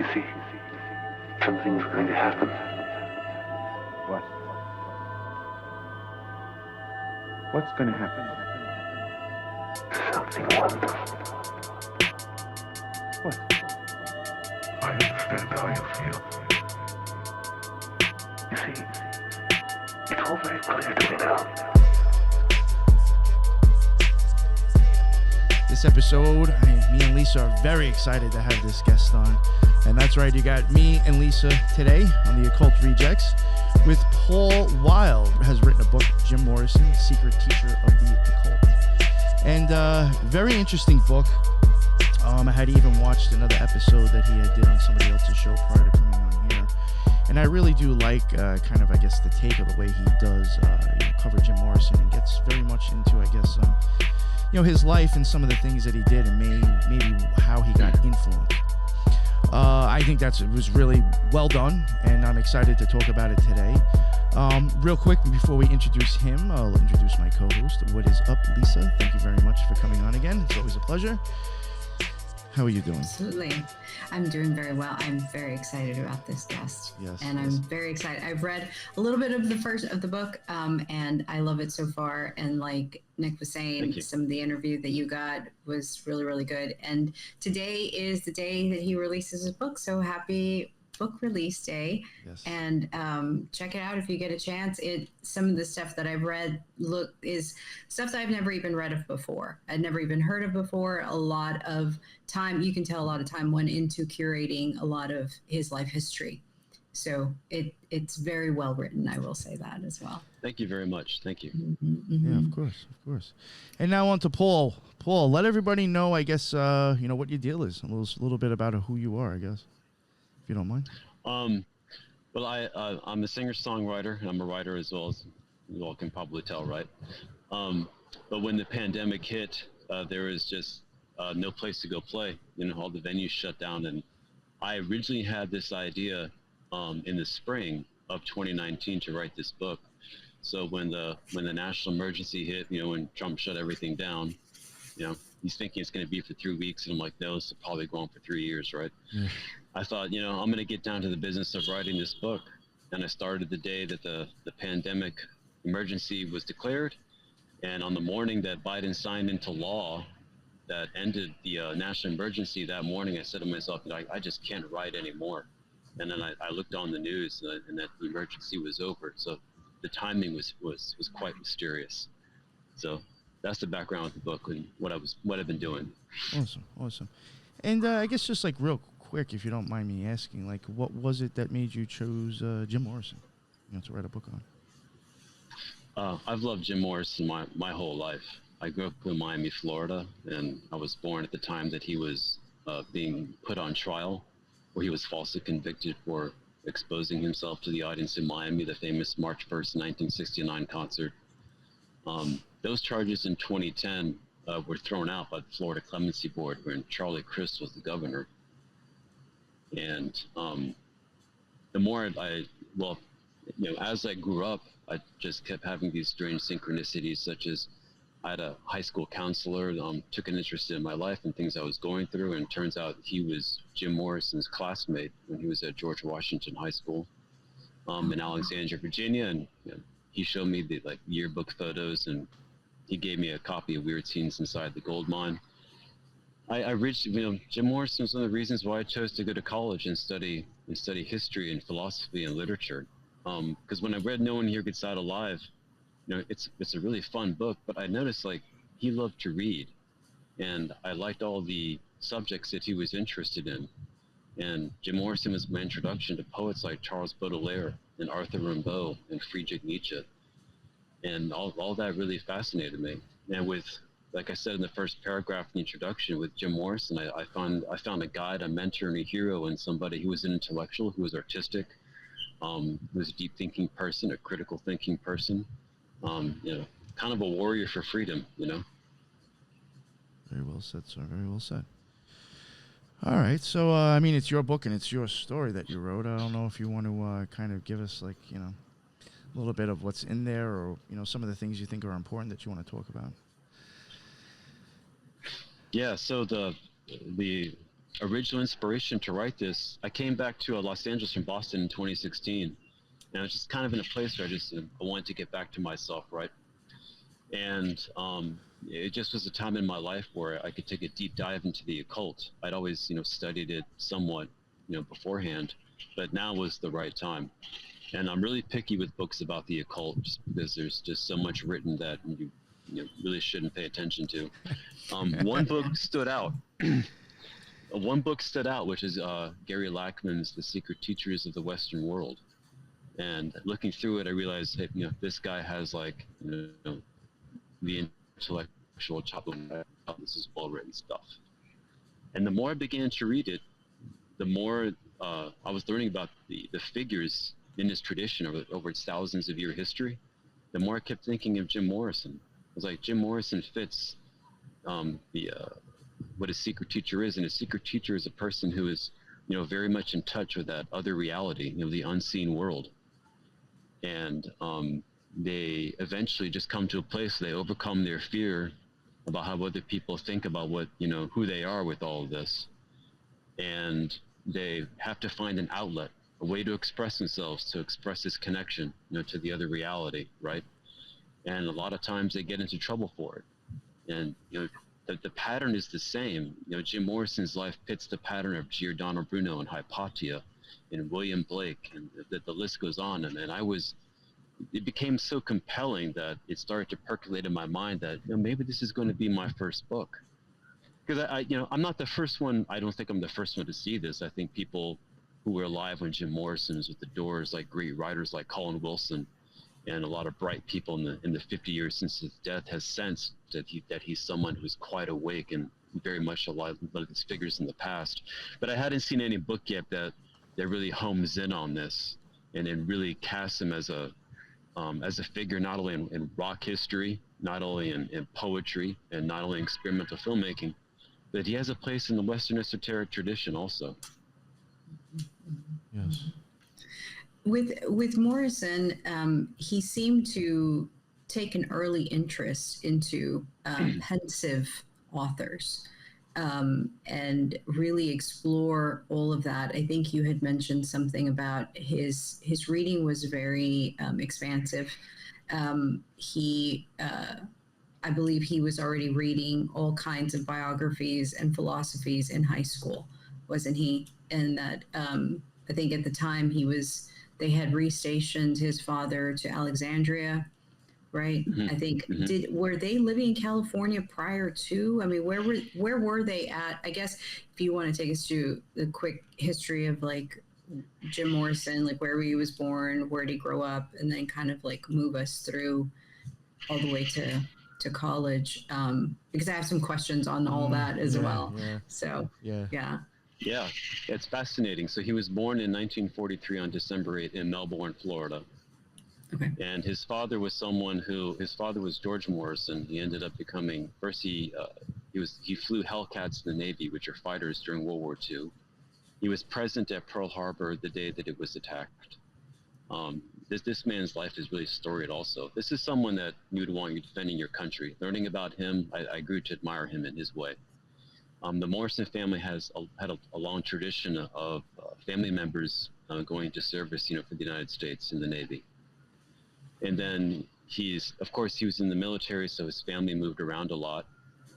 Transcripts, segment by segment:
You see, something's going to happen. What? What's going to happen? Something wonderful. What? I understand how you feel. You see, it's all very clear to me now. This episode, me and Lisa are very excited to have this guest on. And that's right, you got me and Lisa today on the Occult Rejects with Paul Wyld, who has written a book, Jim Morrison, Secret Teacher of the Occult. And very interesting book. I had even watched another episode that he did on somebody else's show prior to coming on here. And I really do like kind of, I guess, the take of the way he does cover Jim Morrison and gets very much into, I guess, his life and some of the things that he did and maybe how he got influenced. I think it was really well done, and I'm excited to talk about it today. Real quick, before we introduce him, I'll introduce my co-host. What is up, Lisa? Thank you very much for coming on again. It's always a pleasure. How are you doing? Absolutely. I'm doing very well. I'm very excited about this guest. Yes. And I'm very excited. I've read a little bit of the book, and I love it so far. And like Nick was saying, some of the interview that you got was really, really good. And today is the day that he releases his book. So happy book release day. Yes. And check it out if you get a chance. Some of the stuff that I've read is stuff that I've never even read of before. I'd never even heard of before. A lot of time, you can tell a lot of time went into curating a lot of his life history. So it's very well written. I will say that as well. Thank you very much. Thank you. Mm-hmm, mm-hmm. Yeah, of course. And now on to Paul. Paul, let everybody know, I guess, what your deal is. A little bit about who you are, I guess. If you don't mind. Well, I'm a singer-songwriter, and I'm a writer as well, as you all can probably tell, right? But when the pandemic hit, there was just no place to go play. All the venues shut down, and I originally had this idea in the spring of 2019 to write this book. So when the national emergency hit, when Trump shut everything down, he's thinking it's going to be for 3 weeks, and I'm like, no, this will probably go on for 3 years, right? Yeah. I thought, I'm going to get down to the business of writing this book, and I started the day that the pandemic emergency was declared, and on the morning that Biden signed into law that ended the national emergency that morning, I said to myself, I just can't write anymore. And then I looked on the news, and that the emergency was over. So the timing was quite mysterious. So that's the background of the book and what I've been doing. Awesome. And I guess just like real quick, if you don't mind me asking, like what was it that made you choose Jim Morrison, to write a book on? I've loved Jim Morrison my whole life. I grew up in Miami, Florida, and I was born at the time that he was being put on trial, where he was falsely convicted for exposing himself to the audience in Miami, the famous March 1st, 1969 concert. Those charges in 2010 were thrown out by the Florida Clemency Board when Charlie Crist was the governor. And the more as I grew up, I just kept having these strange synchronicities, such as I had a high school counselor took an interest in my life and things I was going through, and it turns out he was Jim Morrison's classmate when he was at George Washington High School in Alexandria, Virginia, and he showed me the yearbook photos, and he gave me a copy of Weird Scenes Inside the Gold Mine. I reached, Jim Morrison was one of the reasons why I chose to go to college and study history and philosophy and literature. Because when I read No One Here Gets Out Alive, it's a really fun book, but I noticed he loved to read, and I liked all the subjects that he was interested in. And Jim Morrison was my introduction to poets like Charles Baudelaire and Arthur Rimbaud and Friedrich Nietzsche. And all that really fascinated me. And with, like I said in the first paragraph in the introduction, with Jim Morrison, I found a guide, a mentor, and a hero in somebody who was an intellectual, who was artistic, who was a deep thinking person, a critical thinking person, kind of a warrior for freedom, Very well said, sir. Very well said. All right. So, it's your book and it's your story that you wrote. I don't know if you want to kind of give us, a little bit of what's in there, or, some of the things you think are important that you want to talk about. Yeah. So the original inspiration to write this, I came back to Los Angeles from Boston in 2016, and I was just kind of in a place where I wanted to get back to myself, right? And it just was a time in my life where I could take a deep dive into the occult. I'd always, studied it somewhat, beforehand, but now was the right time. And I'm really picky with books about the occult, just because there's just so much written that you really shouldn't pay attention to. One book stood out. One book stood out, which is Gary Lackman's "The Secret Teachers of the Western World." And looking through it, I realized, hey, this guy has the intellectual chops. This is well-written stuff. And the more I began to read it, the more I was learning about the figures in this tradition over its thousands of year history. The more I kept thinking of Jim Morrison. I was like, Jim Morrison fits what a secret teacher is. And a secret teacher is a person who is, very much in touch with that other reality, the unseen world. And they eventually just come to a place where they overcome their fear about how other people think about what, who they are with all of this. And they have to find an outlet, a way to express themselves, to express this connection, to the other reality, right? And a lot of times they get into trouble for it. And, the pattern is the same. Jim Morrison's life pits the pattern of Giordano Bruno and Hypatia and William Blake, and the list goes on. And it became so compelling that it started to percolate in my mind that, maybe this is going to be my first book. Because I'm not the first one. I don't think I'm the first one to see this. I think people who were alive when Jim Morrison was with the Doors, like great writers like Colin Wilson, and a lot of bright people in the 50 years since his death, has sensed that he's someone who's quite awake and very much a lot of his figures in the past. But I hadn't seen any book yet that really homes in on this and then really casts him as a figure not only in rock history, not only in poetry, and not only in experimental filmmaking, but he has a place in the Western esoteric tradition also. Yes. With Morrison, he seemed to take an early interest into pensive authors and really explore all of that. I think you had mentioned something about his reading was very expansive. I believe he was already reading all kinds of biographies and philosophies in high school, wasn't he? And that I think at the time they had restationed his father to Alexandria, right? Mm-hmm. I think Mm-hmm. were they living in California prior to? I mean, where were they at? I guess if you want to take us to the quick history of like Jim Morrison, like where he was born, where did he grow up, and then kind of like move us through all the way to college, because I have some questions on all that as well. Yeah. So yeah. Yeah, it's fascinating. So he was born in 1943 on December 8th in Melbourne, Florida. Okay. And his father was George Morrison. He ended up becoming, first he flew Hellcats in the Navy, which are fighters during World War II. He was present at Pearl Harbor the day that it was attacked. This man's life is really storied also. This is someone that you would want you defending your country. Learning about him, I grew to admire him in his way. The Morrison family had a long tradition of family members going to service, for the United States in the Navy. And then he was in the military, so his family moved around a lot.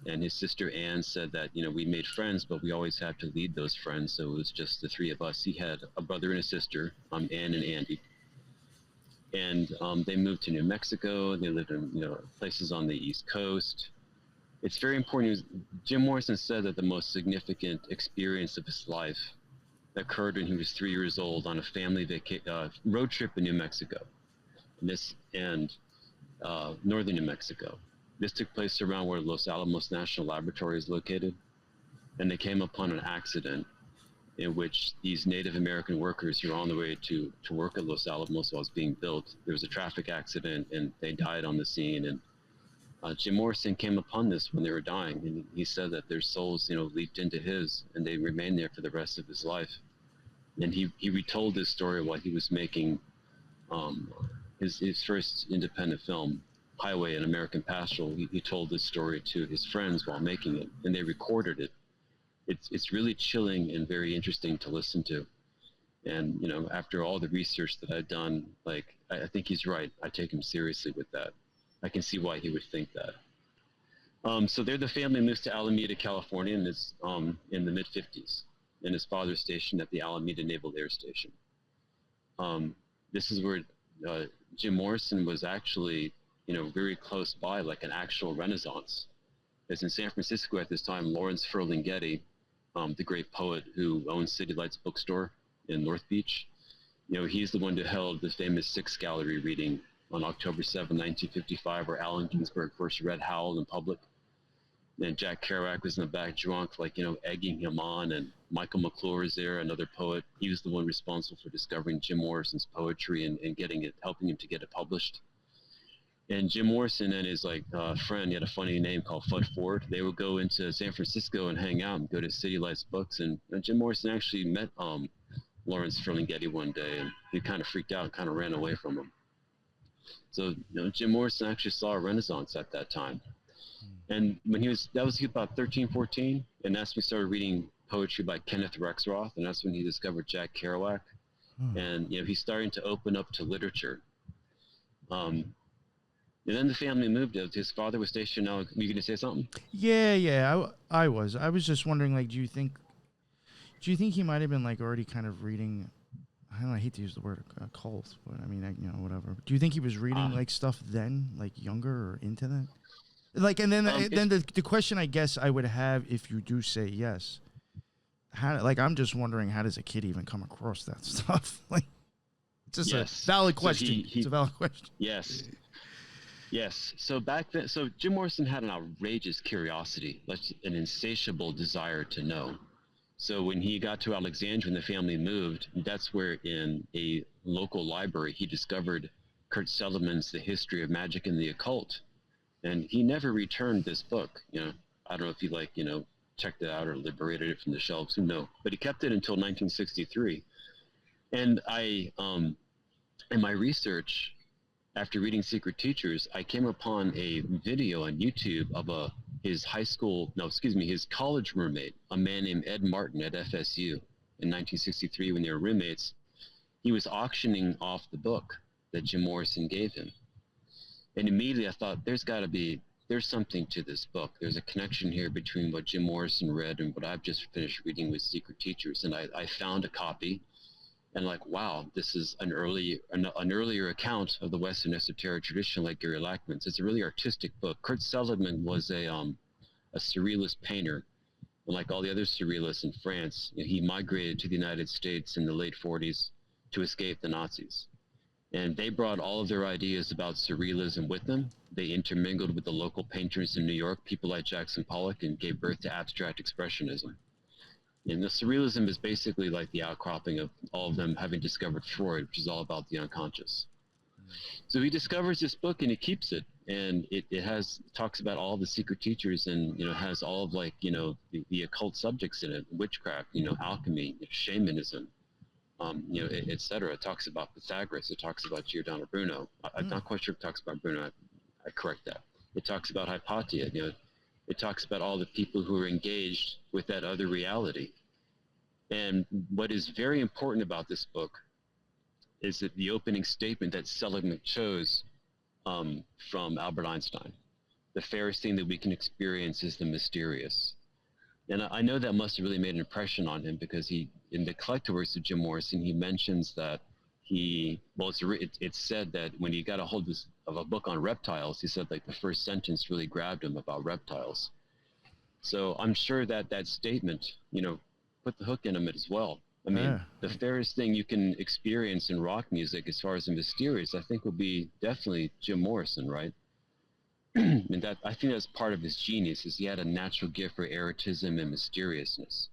And his sister Anne said that, we made friends, but we always have to lead those friends. So it was just the three of us. He had a brother and a sister, Anne and Andy. And they moved to New Mexico. They lived in, places on the East Coast. It's very important. Jim Morrison said that the most significant experience of his life occurred when he was 3 years old on a family road trip in New Mexico, and northern New Mexico. This took place around where Los Alamos National Laboratory is located, and they came upon an accident in which these Native American workers who were on the way to work at Los Alamos while it was being built, there was a traffic accident, and they died on the scene. And Jim Morrison came upon this when they were dying, and he said that their souls, leaped into his, and they remained there for the rest of his life. And he retold this story while he was making his first independent film, Highway: An American Pastoral. He told this story to his friends while making it, and they recorded it. it's really chilling and very interesting to listen to. And, you know, after all the research that I've done, like, I think he's right. I take him seriously with that. I can see why he would think that. So they're the family moves to Alameda, California, and is in the mid-50s. And his father's stationed at the Alameda Naval Air Station. This is where Jim Morrison was actually, you know, very close by, like an actual renaissance. As in San Francisco at this time, Lawrence Ferlinghetti, the great poet who owns City Lights bookstore in North Beach, you know, he's the one who held the famous Six Gallery reading on October 7, 1955, where Allen Ginsberg first read Howl in public. And Jack Kerouac was in the back drunk, like, you know, egging him on. And Michael McClure was there, another poet. He was the one responsible for discovering Jim Morrison's poetry and getting it, helping him to get it published. And Jim Morrison and his friend, he had a funny name called Fudd Ford. They would go into San Francisco and hang out and go to City Lights Books. And Jim Morrison actually met Lawrence Ferlinghetti one day, and he kind of freaked out and kind of ran away from him. So, you know, Jim Morrison actually saw a renaissance at that time. And when that was about 13, 14, and that's when he started reading poetry by Kenneth Rexroth, and that's when he discovered Jack Kerouac. And, you know, he's starting to open up to literature. And then the family moved. His father was stationed. Now, were you going to say something? Yeah. I was just wondering, like, do you think he might have been, like, already kind of reading? I don't know. I hate to use the word occult, but I mean, you know, whatever. Do you think he was reading like stuff then, like younger or into that? Like, and then the question I guess I would have, if you do say yes, I'm just wondering, how does a kid even come across that stuff? Like, it's just a valid question. It's a valid question. Yes. So back then, Jim Morrison had an outrageous curiosity, like an insatiable desire to know. So when he got to Alexandria and the family moved, that's where in a local library he discovered Kurt Seligman's The History of Magic and the Occult. And he never returned this book. You know, I don't know if he, like, you know, checked it out or liberated it from the shelves, who knows. But he kept it until 1963. And I, in my research, after reading Secret Teachers, I came upon a video on YouTube of his college roommate, a man named Ed Martin at FSU in 1963 when they were roommates. He was auctioning off the book that Jim Morrison gave him. And immediately I thought, there's something to this book. There's a connection here between what Jim Morrison read and what I've just finished reading with Secret Teachers. And I found a copy, and like, wow, this is an earlier account of the Western esoteric tradition, like Gary Lachman's. It's a really artistic book. Kurt Seligman was a surrealist painter. And like all the other surrealists in France, you know, he migrated to the United States in the late 40s to escape the Nazis. And they brought all of their ideas about surrealism with them. They intermingled with the local painters in New York, people like Jackson Pollock, and gave birth to abstract expressionism. And the surrealism is basically like the outcropping of all of them having discovered Freud, which is all about the unconscious. So he discovers this book and he keeps it. And it talks about all the secret teachers, and, you know, has all of, like, you know, the occult subjects in it, witchcraft, you know, alchemy, shamanism. You know, et cetera. It talks about Pythagoras. It talks about Giordano Bruno. I'm not quite sure if it talks about Bruno. I correct that. It talks about Hypatia. You know, it talks about all the people who are engaged with that other reality. And what is very important about this book is that the opening statement that Seligman chose from Albert Einstein: the fairest thing that we can experience is the mysterious. And I know that must have really made an impression on him, because he, in the collected works of Jim Morrison, he mentions that it's said that when he got a hold of a book on reptiles, he said, like, the first sentence really grabbed him about reptiles. So I'm sure that statement, you know, put the hook in him as well. I mean, the fairest thing you can experience in rock music as far as the mysterious, I think, would be definitely Jim Morrison, right? And I think that's part of his genius, is he had a natural gift for erotism and mysteriousness.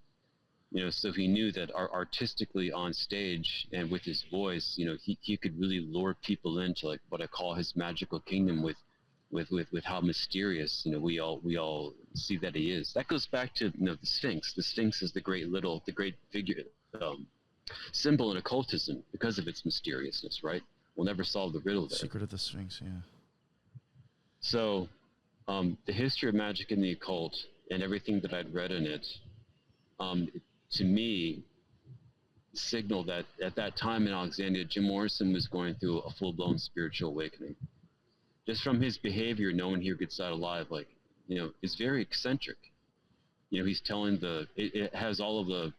You know, so he knew that artistically on stage and with his voice, you know, he could really lure people into, like, what I call his magical kingdom with how mysterious, you know, we all see that he is. That goes back to, you know, the Sphinx. The Sphinx is the great figure, symbol in occultism because of its mysteriousness, right? We'll never solve the riddle there. Secret of the Sphinx, yeah. So, the history of magic and the occult and everything that I'd read in it, to me, signaled that at that time in Alexandria, Jim Morrison was going through a full-blown spiritual awakening. Just from his behavior, no one here gets out alive. Like, is very eccentric. He's telling it has all of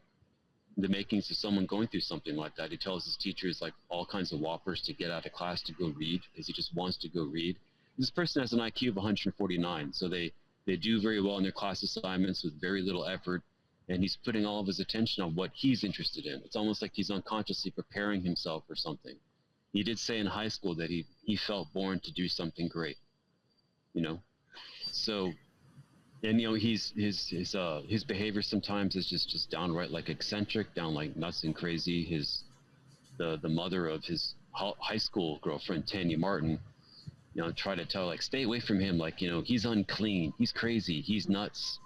the makings of someone going through something like that. He tells his teachers like all kinds of whoppers to get out of class to go read because he just wants to go read. This person has an IQ of 149, so they do very well in their class assignments with very little effort, and he's putting all of his attention on what he's interested in. It's almost like he's unconsciously preparing himself for something. He did say in high school that he felt born to do something great, So, and his behavior sometimes is just downright like eccentric, down like nuts and crazy. The mother of his high school girlfriend, Tanya Martin, try to tell like stay away from him, like he's unclean, he's crazy, he's nuts.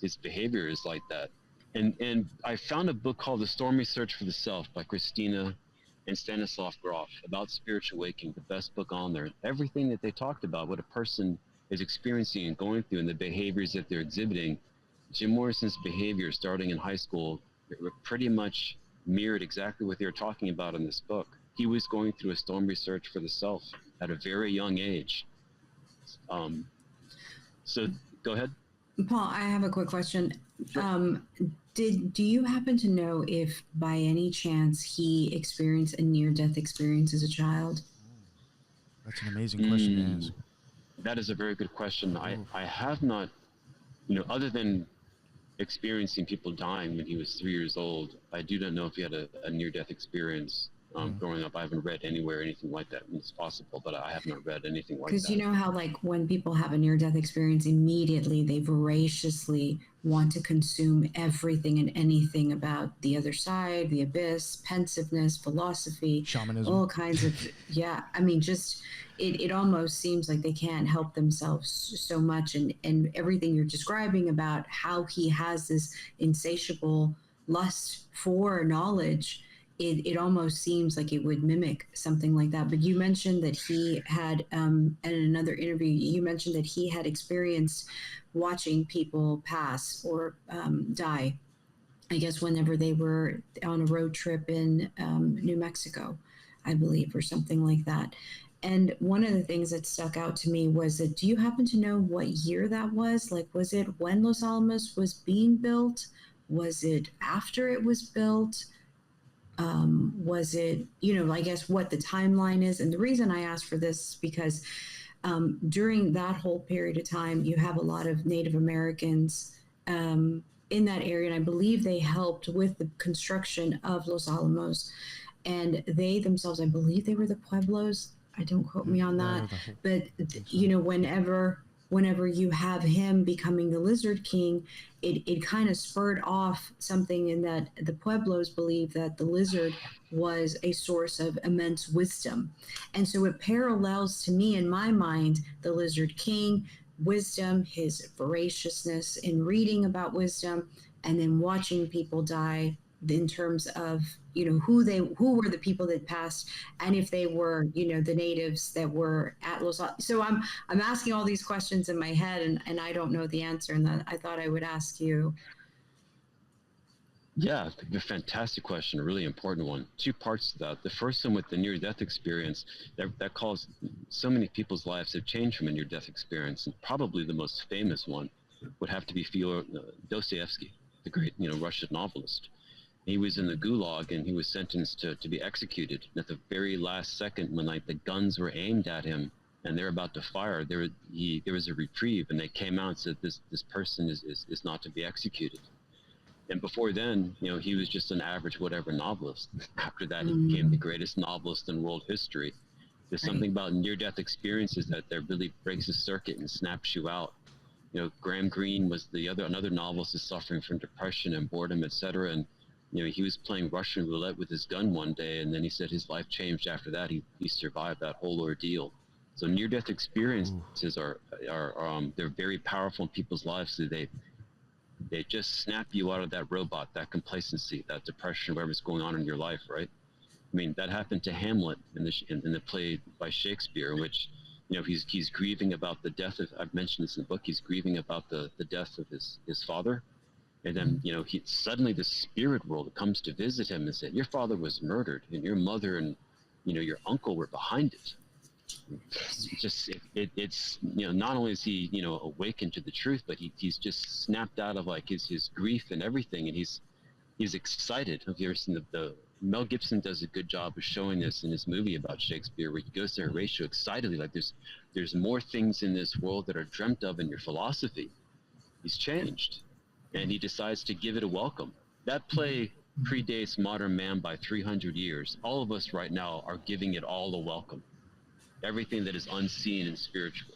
His behavior is like that. And I found a book called The Stormy Search for the Self by Christina and Stanislav Grof about spiritual awakening, the best book on there. Everything that they talked about, what a person is experiencing and going through and the behaviors that they're exhibiting, Jim Morrison's behavior starting in high school were pretty much mirrored exactly what they were talking about in this book. He was going through a stormy search for the self at a very young age. So go ahead. Paul, I have a quick question. Sure. Do you happen to know if by any chance he experienced a near-death experience as a child? That's an amazing question to ask. That is a very good question. I have not, other than experiencing people dying when he was 3 years old, I do not know if he had a near-death experience growing up. I haven't read anywhere anything like that. It's possible, but I have not read anything like that. Because you know how like when people have a near-death experience, immediately they voraciously want to consume everything and anything about the other side, the abyss, pensiveness, philosophy, shamanism, all kinds of, yeah. I mean, just it almost seems like they can't help themselves so much. And everything you're describing about how he has this insatiable lust for knowledge, it almost seems like it would mimic something like that. But you mentioned that he had, in another interview, you mentioned that he had experienced watching people pass or die, I guess, whenever they were on a road trip in New Mexico, I believe, or something like that. And one of the things that stuck out to me was that, do you happen to know what year that was? Like, was it when Los Alamos was being built? Was it after it was built? Was it, I guess what the timeline is? And the reason I asked for this is because during that whole period of time, you have a lot of Native Americans in that area. And I believe they helped with the construction of Los Alamos. And they themselves, I believe they were the Pueblos. I don't quote me on that. But, whenever you have him becoming the Lizard King, it kind of spurred off something in that the Pueblos believe that the lizard was a source of immense wisdom. And so it parallels to me in my mind, the Lizard King, wisdom, his voraciousness in reading about wisdom, and then watching people die in terms of, who were the people that passed, and if they were, the natives that were at Los Alamos. So I'm asking all these questions in my head, and I don't know the answer, and that I thought I would ask you. Yeah, a fantastic question, a really important one. Two parts to that. The first one with the near-death experience, that caused so many people's lives have changed from a near-death experience, and probably the most famous one would have to be Fyodor Dostoevsky, the great, Russian novelist. He was in the gulag and he was sentenced to be executed. And at the very last second, when the guns were aimed at him and they're about to fire, there was a reprieve, and they came out and said this person is not to be executed. And before then, he was just an average whatever novelist. After that, he became the greatest novelist in world history. There's something about near-death experiences that really breaks the circuit and snaps you out. Graham Greene was another novelist who's suffering from depression and boredom, etc. And he was playing Russian roulette with his gun one day, and then he said his life changed after that. He survived that whole ordeal. So near-death experiences are they're very powerful in people's lives. So they just snap you out of that robot, that complacency, that depression, whatever's going on in your life, right? I mean, that happened to Hamlet in the play by Shakespeare, in which he's grieving about the death of, I've mentioned this in the book, he's grieving about the death of his father. And then, he suddenly the spirit world comes to visit him and said, your father was murdered and your mother and, your uncle were behind it. It's not only is he, awakened to the truth, but he's just snapped out of like his grief and everything. And he's excited. Have you ever seen the Mel Gibson does a good job of showing this in his movie about Shakespeare, where he goes to Horatio excitedly, like there's more things in this world that are dreamt of in your philosophy. He's changed. And he decides to give it a welcome. That play predates modern man by 300 years. All of us right now are giving it all a welcome. Everything that is unseen and spiritual.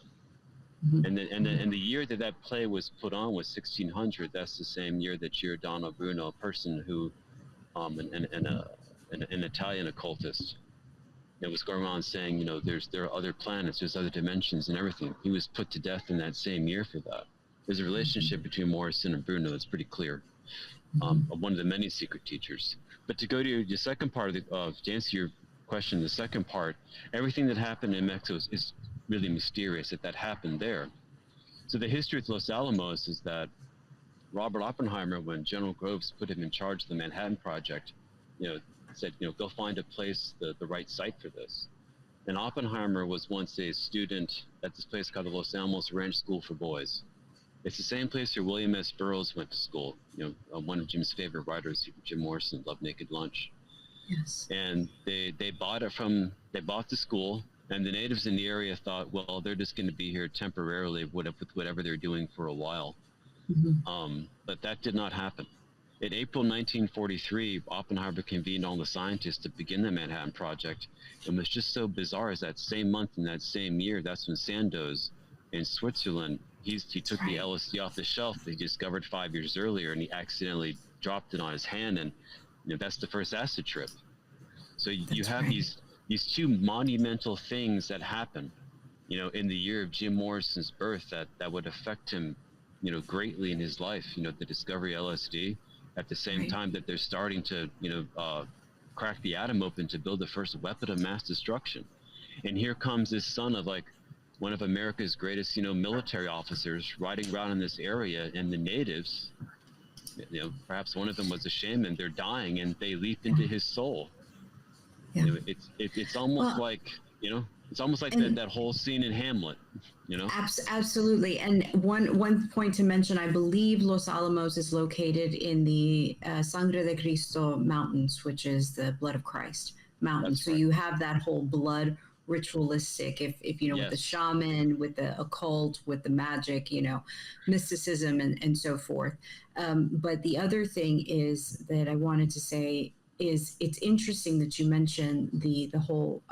And the year that play was put on was 1600. That's the same year that Giordano Bruno, a person who, an Italian occultist, was going around saying, there are other planets, there's other dimensions and everything. He was put to death in that same year for that. There's a relationship between Morrison and Bruno that's pretty clear. One of the many secret teachers. But to go to your second part to answer your question, the second part, everything that happened in Mexico is really mysterious that happened there. So the history of Los Alamos is that Robert Oppenheimer, when General Groves put him in charge of the Manhattan Project, said, go find a place, the right site for this. And Oppenheimer was once a student at this place called the Los Alamos Ranch School for Boys. It's the same place where William S. Burroughs went to school. One of Jim's favorite writers, Jim Morrison, loved Naked Lunch. Yes. And they bought the school, and the natives in the area thought, well, they're just going to be here temporarily with whatever they're doing for a while. But that did not happen. In April 1943, Oppenheimer convened all the scientists to begin the Manhattan Project. And what's just so bizarre is that same month in that same year, that's when Sandoz in Switzerland, he took the LSD off the shelf that he discovered 5 years earlier, and he accidentally dropped it on his hand, and that's the first acid trip. So you have these two monumental things that happen, in the year of Jim Morrison's birth that would affect him, greatly in his life. The discovery of LSD, at the same time that they're starting to, crack the atom open to build the first weapon of mass destruction. And here comes this son of one of America's greatest, military officers riding around in this area, and the natives, perhaps one of them was a shaman, they're dying and they leap into his soul. Yeah. It's almost it's almost like that whole scene in Hamlet, Absolutely. And one point to mention, I believe Los Alamos is located in the Sangre de Cristo Mountains, which is the Blood of Christ mountain. That's so right. You have that whole blood ritualistic, if yes. With the shaman, with the occult, with the magic, mysticism and so forth. But the other thing is that I wanted to say is it's interesting that you mentioned the whole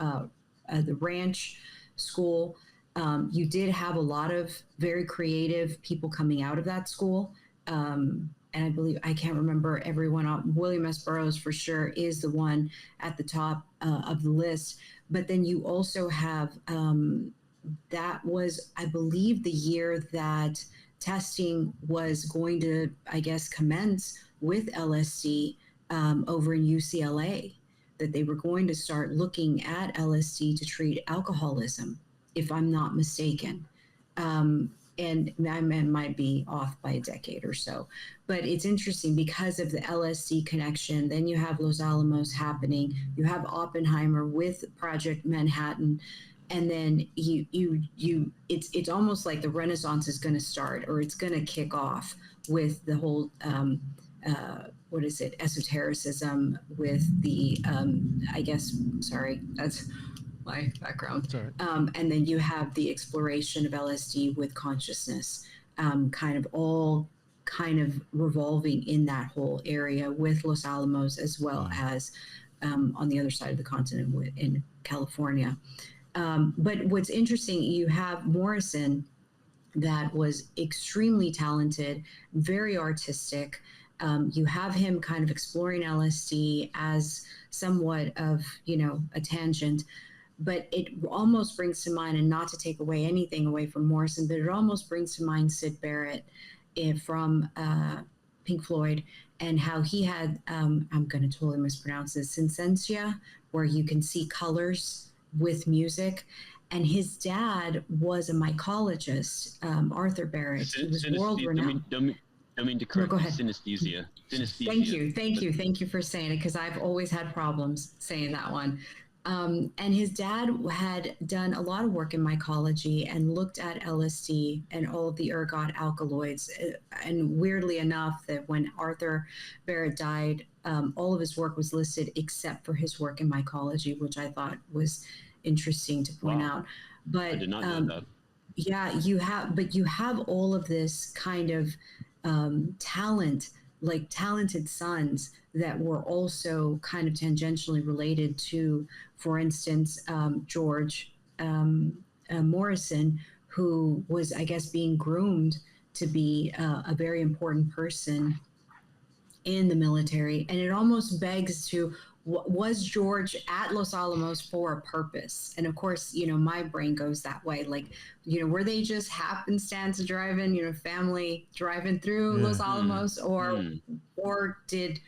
the ranch school. You did have a lot of very creative people coming out of that school. And I believe, I can't remember everyone. William S. Burroughs for sure is the one at the top of the list. But then you also have, that was, I believe, the year that testing was going to, I guess, commence with LSD over in UCLA, that they were going to start looking at LSD to treat alcoholism, if I'm not mistaken. And I might be off by a decade or so. But it's interesting because of the LSD connection. Then you have Los Alamos happening. You have Oppenheimer with Project Manhattan. And then it's almost like the Renaissance is going to start, or it's going to kick off with the whole, esotericism, with the, that's my background. And then you have the exploration of LSD with consciousness, kind of revolving in that whole area with Los Alamos, as well as on the other side of the continent in California. But what's interesting, you have Morrison, that was extremely talented, very artistic. You have him kind of exploring LSD as somewhat of, a tangent. But it almost brings to mind, and not to take anything away from Morrison, but it almost brings to mind Syd Barrett from Pink Floyd, and how he had, I'm going to totally mispronounce this, Synsensia, where you can see colors with music. And his dad was a mycologist, Arthur Barrett. He was world renowned. I mean, to No, correct go you, ahead. synesthesia. Thank you for saying it, because I've always had problems saying that one. And his dad had done a lot of work in mycology and looked at LSD and all of the ergot alkaloids. And weirdly enough, that when Arthur Barrett died, all of his work was listed except for his work in mycology, which I thought was interesting to point Wow. out. But I did not know that. yeah, you have all of this kind of talent, like talented sons that were also kind of tangentially related to, for instance, George Morrison, who was, I guess, being groomed to be a very important person in the military. And it almost begs to, was George at Los Alamos for a purpose? And of course, my brain goes that way. Like, were they just happenstance driving, family driving through Los Alamos, or did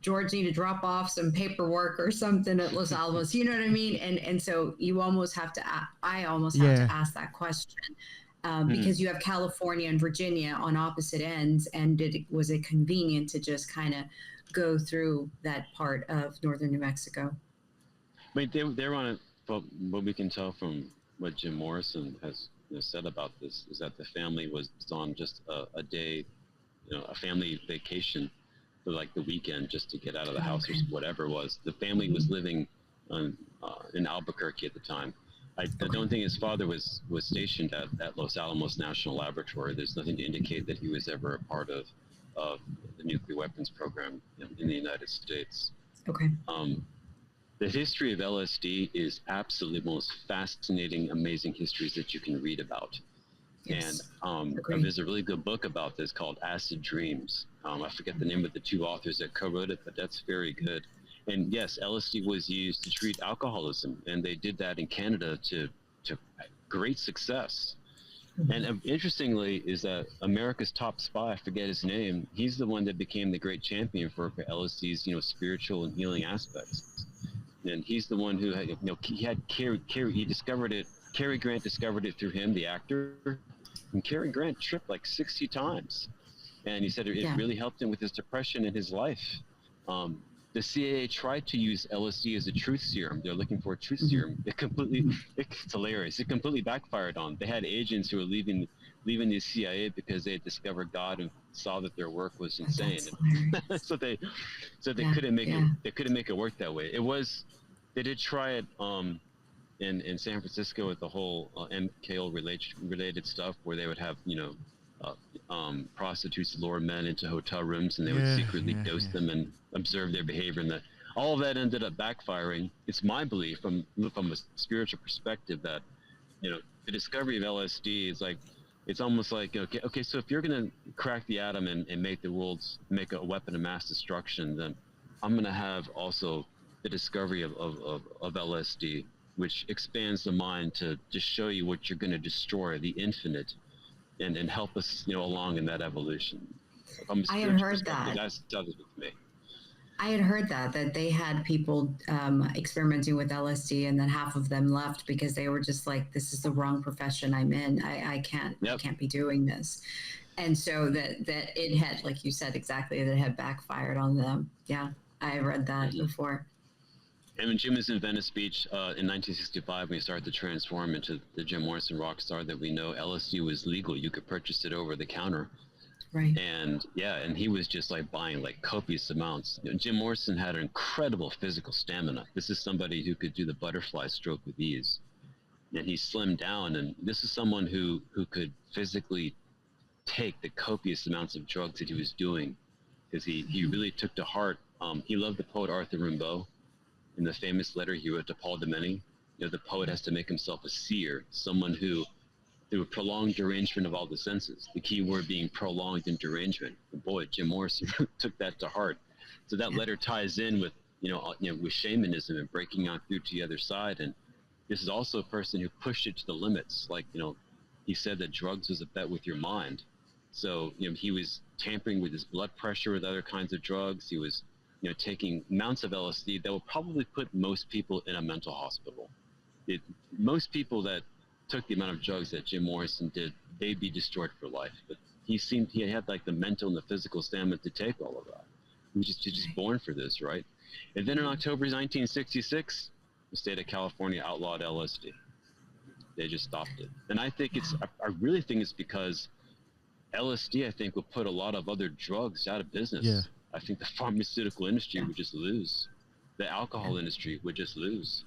George need to drop off some paperwork or something at Los Alamos? You know what I mean? And so you almost have to, I almost have to ask that question. Because you have California and Virginia on opposite ends, and was it convenient to just kind of go through that part of northern New Mexico? I mean, they're on it. But what we can tell from what Jim Morrison has said about this is that the family was on just a day, a family vacation for like the weekend, just to get out of the house or whatever it was. The family was living in Albuquerque at the time. I don't think his father was stationed at Los Alamos National Laboratory. There's nothing to indicate that he was ever a part of the nuclear weapons program in the United States. Okay. The history of LSD is absolutely the most fascinating, amazing histories that you can read about. Yes. And there's a really good book about this called Acid Dreams. I forget the name of the two authors that co-wrote it, but that's very good. And yes, LSD was used to treat alcoholism, and they did that in Canada to great success. And interestingly is that America's top spy, I forget his name, he's the one that became the great champion for LSD's, spiritual and healing aspects. And he's the one who had, he discovered it. Cary Grant discovered it through him, the actor. And Cary Grant tripped like 60 times. And he said it really helped him with his depression in his life. The CIA tried to use LSD as a truth serum. They're looking for a truth serum. It's hilarious. It completely backfired on them. They had agents who were leaving the CIA because they had discovered God and saw that their work was insane. so they couldn't make it. They couldn't make it work that way. They did try it in San Francisco with the whole MK related stuff, where they would have prostitutes lure men into hotel rooms, and they would secretly dose them and observe their behavior, and all of that ended up backfiring. It's my belief from a spiritual perspective that the discovery of LSD is like, it's almost like okay, so if you're going to crack the atom and make make a weapon of mass destruction, then I'm going to have also the discovery of LSD, which expands the mind to just show you what you're going to destroy, the infinite, and help us along in that evolution. I had heard that. That's with me. I had heard that they had people experimenting with LSD, and then half of them left because they were just like, this is the wrong profession I'm in. I can't be doing this. And so that it had, like you said, exactly, that it had backfired on them. Yeah, I read that before. And when Jim was in Venice Beach in 1965, when he started to transform into the Jim Morrison rock star that we know, LSD was legal. You could purchase it over the counter. Right. And he was just like buying like copious amounts. Jim Morrison had an incredible physical stamina. This is somebody who could do the butterfly stroke with ease. And he slimmed down, and this is someone who could physically take the copious amounts of drugs that he was doing, because he really took to heart. He loved the poet Arthur Rimbaud. In the famous letter he wrote to Paul Demeny, the poet has to make himself a seer, someone who, through a prolonged derangement of all the senses, the key word being prolonged and derangement. And boy, Jim Morrison took that to heart. So that letter ties in with, with shamanism and breaking on through to the other side. And this is also a person who pushed it to the limits. Like, he said that drugs was a bet with your mind. So, he was tampering with his blood pressure with other kinds of drugs. He was, taking amounts of LSD that will probably put most people in a mental hospital. Most people that took the amount of drugs that Jim Morrison did, they'd be destroyed for life. But he had like the mental and the physical stamina to take all of that. He was just born for this, right? And then in October 1966, the state of California outlawed LSD. They just stopped it. And I think I really think it's because LSD, I think, will put a lot of other drugs out of business. Yeah. I think the pharmaceutical industry would just lose. The alcohol industry would just lose.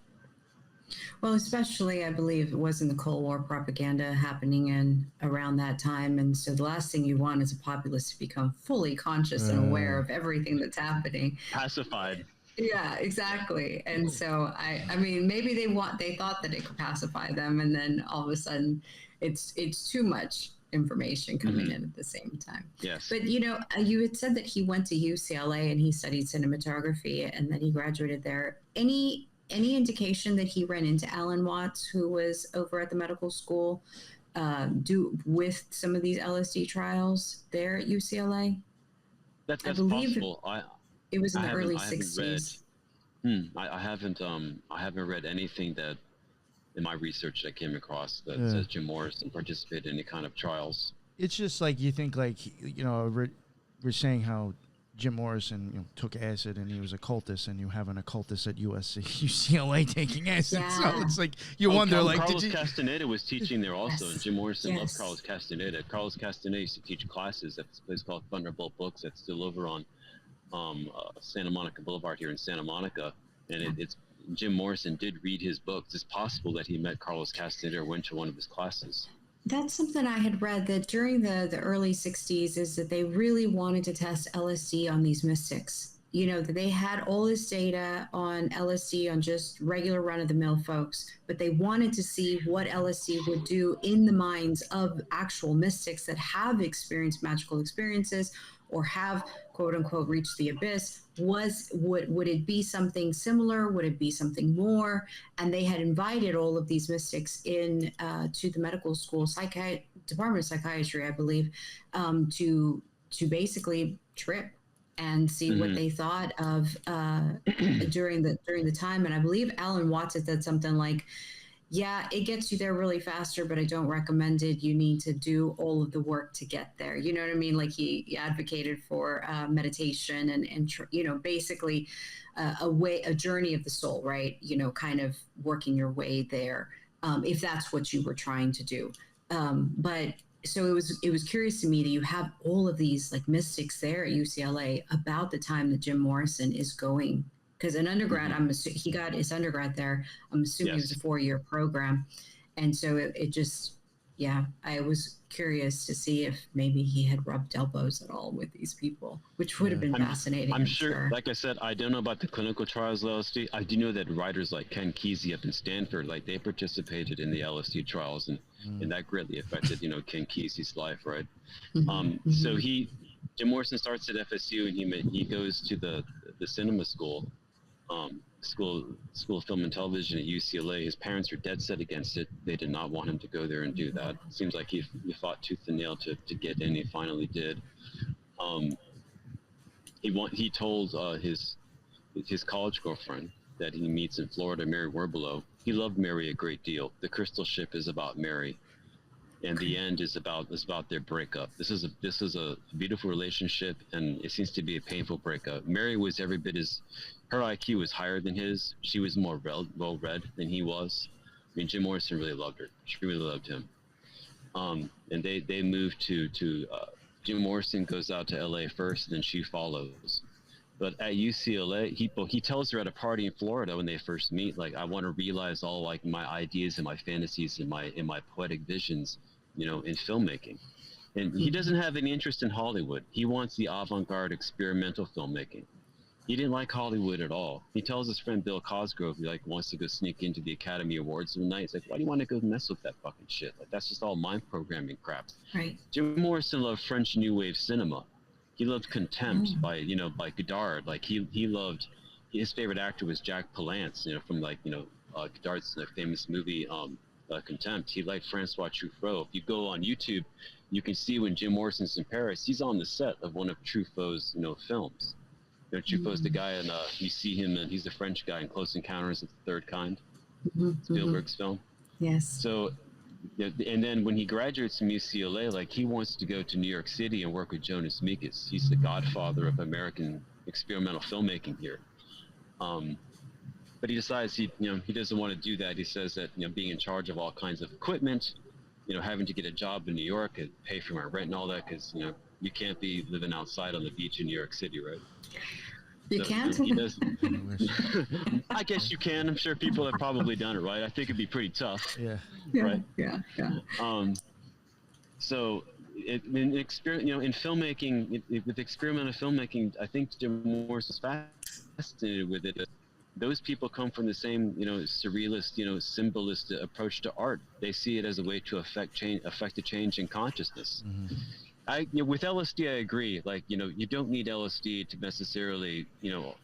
Well, especially I believe it was in the Cold War propaganda happening in around that time. And so the last thing you want is a populace to become fully conscious and aware of everything that's happening. Pacified. Yeah, exactly. And so I mean, maybe they thought that it could pacify them, and then all of a sudden it's too much information coming in at the same time. Yes. But you had said that he went to UCLA and he studied cinematography and that he graduated there. Any indication that he ran into Alan Watts, who was over at the medical school, with some of these LSD trials there at UCLA? That's believe possible. It was in the early 60s. I haven't read anything that in my research that came across that says Jim Morrison participated in any kind of trials. It's just like you think, like, we're saying how Jim Morrison took acid and he was a occultist, and you have an occultist at UCLA taking acid. Yeah. So it's like you wonder, like, Carlos Castaneda was teaching there also, and Jim Morrison loved Yes. Carlos Castaneda. Carlos Castaneda used to teach classes at this place called Thunderbolt Books that's still over on Santa Monica Boulevard here in Santa Monica, and it's Jim Morrison did read his books. It's possible that he met Carlos Castaneda or went to one of his classes. That's something I had read, that during the early 60s is that they really wanted to test LSD on these mystics. That they had all this data on LSD on just regular run-of-the-mill folks, but they wanted to see what LSD would do in the minds of actual mystics that have experienced magical experiences or have, quote unquote, reached the abyss. Would it be something similar? Would it be something more? And they had invited all of these mystics in to the medical school department of psychiatry, I believe, to basically trip and see what they thought of during the time. And I believe Alan Watts had said something like, yeah, it gets you there really faster, but I don't recommend it. You need to do all of the work to get there. You know what I mean? Like he advocated for meditation and basically a journey of the soul, right? Kind of working your way there, if that's what you were trying to do. But so it was curious to me that you have all of these like mystics there at UCLA about the time that Jim Morrison is going. Because an undergrad, he got his undergrad there. I'm assuming it was a 4-year program. And so it just, I was curious to see if maybe he had rubbed elbows at all with these people, which would have been fascinating. I'm sure, like I said, I don't know about the clinical trials of LSD. I do know that writers like Ken Kesey up in Stanford, like they participated in the LSD trials, and that greatly affected, Ken Kesey's life, right? So Jim Morrison starts at FSU, and he goes to the cinema school. School of Film and Television at UCLA. His parents were dead set against it. They did not want him to go there and do that. It seems like he fought tooth and nail to get in. He finally did. He told his college girlfriend that he meets in Florida, Mary Werbelow. He loved Mary a great deal. The Crystal Ship is about Mary, and the end is about their breakup. This is a beautiful relationship, and it seems to be a painful breakup. Mary was every bit as her IQ was higher than his. She was more well read than he was. I mean, Jim Morrison really loved her. She really loved him. And they moved to Jim Morrison goes out to LA first, and then she follows. But at UCLA, he tells her at a party in Florida when they first meet, like, I want to realize all like my ideas and my fantasies and my poetic visions, in filmmaking. And he doesn't have any interest in Hollywood. He wants the avant-garde experimental filmmaking. He didn't like Hollywood at all. He tells his friend Bill Cosgrove he wants to go sneak into the Academy Awards one night. He's like, why do you want to go mess with that fucking shit? Like, that's just all mind programming crap. Right. Jim Morrison loved French New Wave cinema. He loved Contempt by Godard. Like he loved, his favorite actor was Jack Palance, from Godard's famous movie Contempt. He liked Francois Truffaut. If you go on YouTube, you can see when Jim Morrison's in Paris, he's on the set of one of Truffaut's films. Truffaut's the guy, and you see him, and he's the French guy in Close Encounters of the Third Kind, Spielberg's film. Yes. So and then when he graduates from UCLA, like he wants to go to New York City and work with Jonas Mekas. He's the godfather of American experimental filmmaking here. But he decides he doesn't want to do that. He says that, being in charge of all kinds of equipment, having to get a job in New York and pay for my rent and all that, because, you can't be living outside on the beach in New York City, right? You can't? He does. I guess you can. I'm sure people have probably done it, right? I think it'd be pretty tough. Yeah. Right? Yeah. So in filmmaking, with experimental filmmaking, I think Jim Morrison is fascinated with it. Those people come from the same, surrealist, symbolist approach to art. They see it as a way to affect a change in consciousness. Mm-hmm. With LSD, I agree. Like, you don't need LSD to necessarily, to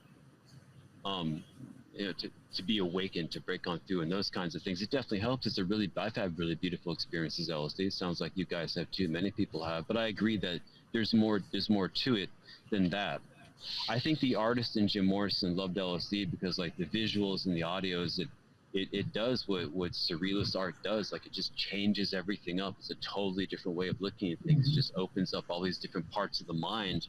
be awakened, to break on through, and those kinds of things. It definitely helps. I've had really beautiful experiences with LSD. It sounds like you guys have too. Many people have, but I agree that there's more to it than that. I think the artist in Jim Morrison loved LSD because, like, the visuals and the audios, it does what surrealist art does. Like, it just changes everything up. It's a totally different way of looking at things. It just opens up all these different parts of the mind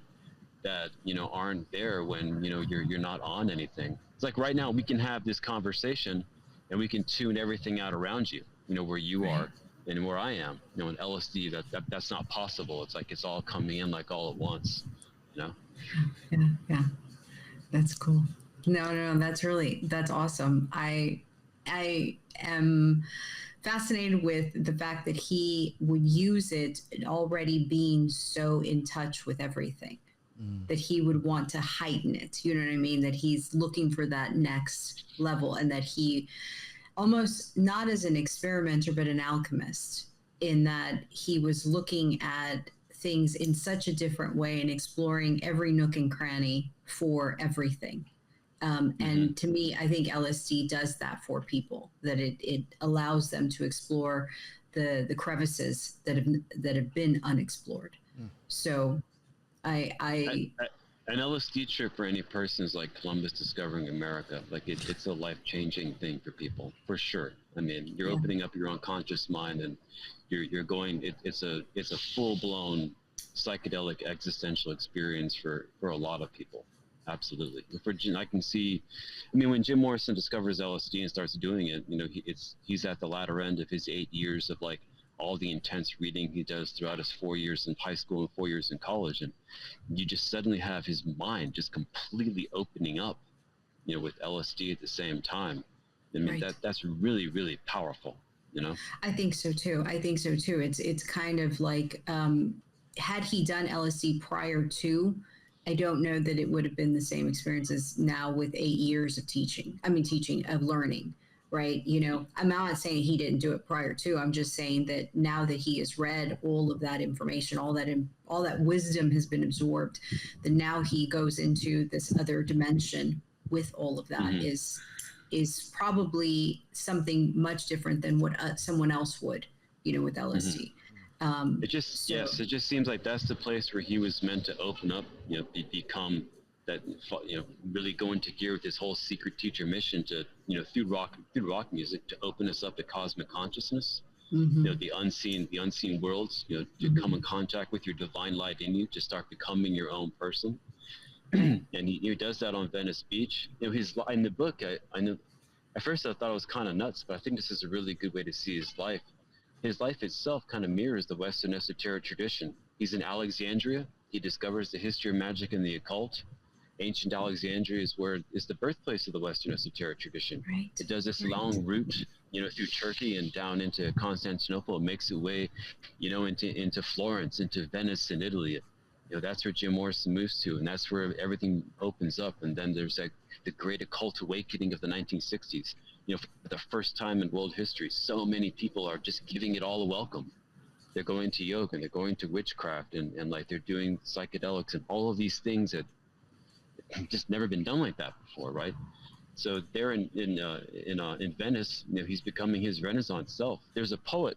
that, aren't there when, you're not on anything. It's like right now we can have this conversation and we can tune everything out around you, where you are and where I am. In LSD, that's not possible. It's like it's all coming in like all at once, Yeah. That's cool. No, that's awesome. I am fascinated with the fact that he would use it already being so in touch with everything, that he would want to heighten it. You know what I mean? That he's looking for that next level, and that he almost, not as an experimenter, but an alchemist, in that he was looking at things in such a different way and exploring every nook and cranny for everything. And to me, I think LSD does that for people, that it allows them to explore the crevices that have been unexplored. So an LSD trip for any person is like Columbus discovering America. Like it's a life-changing thing for people, for sure. I mean, you're opening up your unconscious mind, and you're going. It's a full-blown psychedelic existential experience for a lot of people. Absolutely. I can see. I mean, when Jim Morrison discovers LSD and starts doing it, he's at the latter end of his 8 years of, like, all the intense reading he does throughout his 4 years in high school and 4 years in college, and you just suddenly have his mind just completely opening up, with LSD at the same time. I mean, that's really, really powerful. I think so too. It's kind of like, had he done LSD prior to, I don't know that it would have been the same experience as now with 8 years of learning, right? I'm not saying he didn't do it prior to. I'm just saying that now that he has read all of that information, all that wisdom has been absorbed, that now he goes into this other dimension with all of that is probably something much different than what someone else would, with LSD. It just seems like that's the place where he was meant to open up, become that, really go into gear with his whole secret teacher mission to, through rock music, to open us up to cosmic consciousness, the unseen worlds, to come in contact with your divine light in you, to start becoming your own person. And he does that on Venice Beach. In the book, I know at first I thought it was kind of nuts, but I think this is a really good way to see his life. His life itself kind of mirrors the Western esoteric tradition. He's in Alexandria. He discovers the history of magic and the occult. Ancient Alexandria is the birthplace of the Western esoteric tradition. Right. It does this long route, through Turkey and down into Constantinople. It makes its way, into Florence, into Venice in Italy. That's where Jim Morrison moves to, and that's where everything opens up. And then there's the great occult awakening of the 1960s. For the first time in world history, so many people are just giving it all a welcome. They're going to yoga, and they're going to witchcraft, and like they're doing psychedelics and all of these things that just never been done like that before, right? So there in Venice, he's becoming his Renaissance self. There's a poet,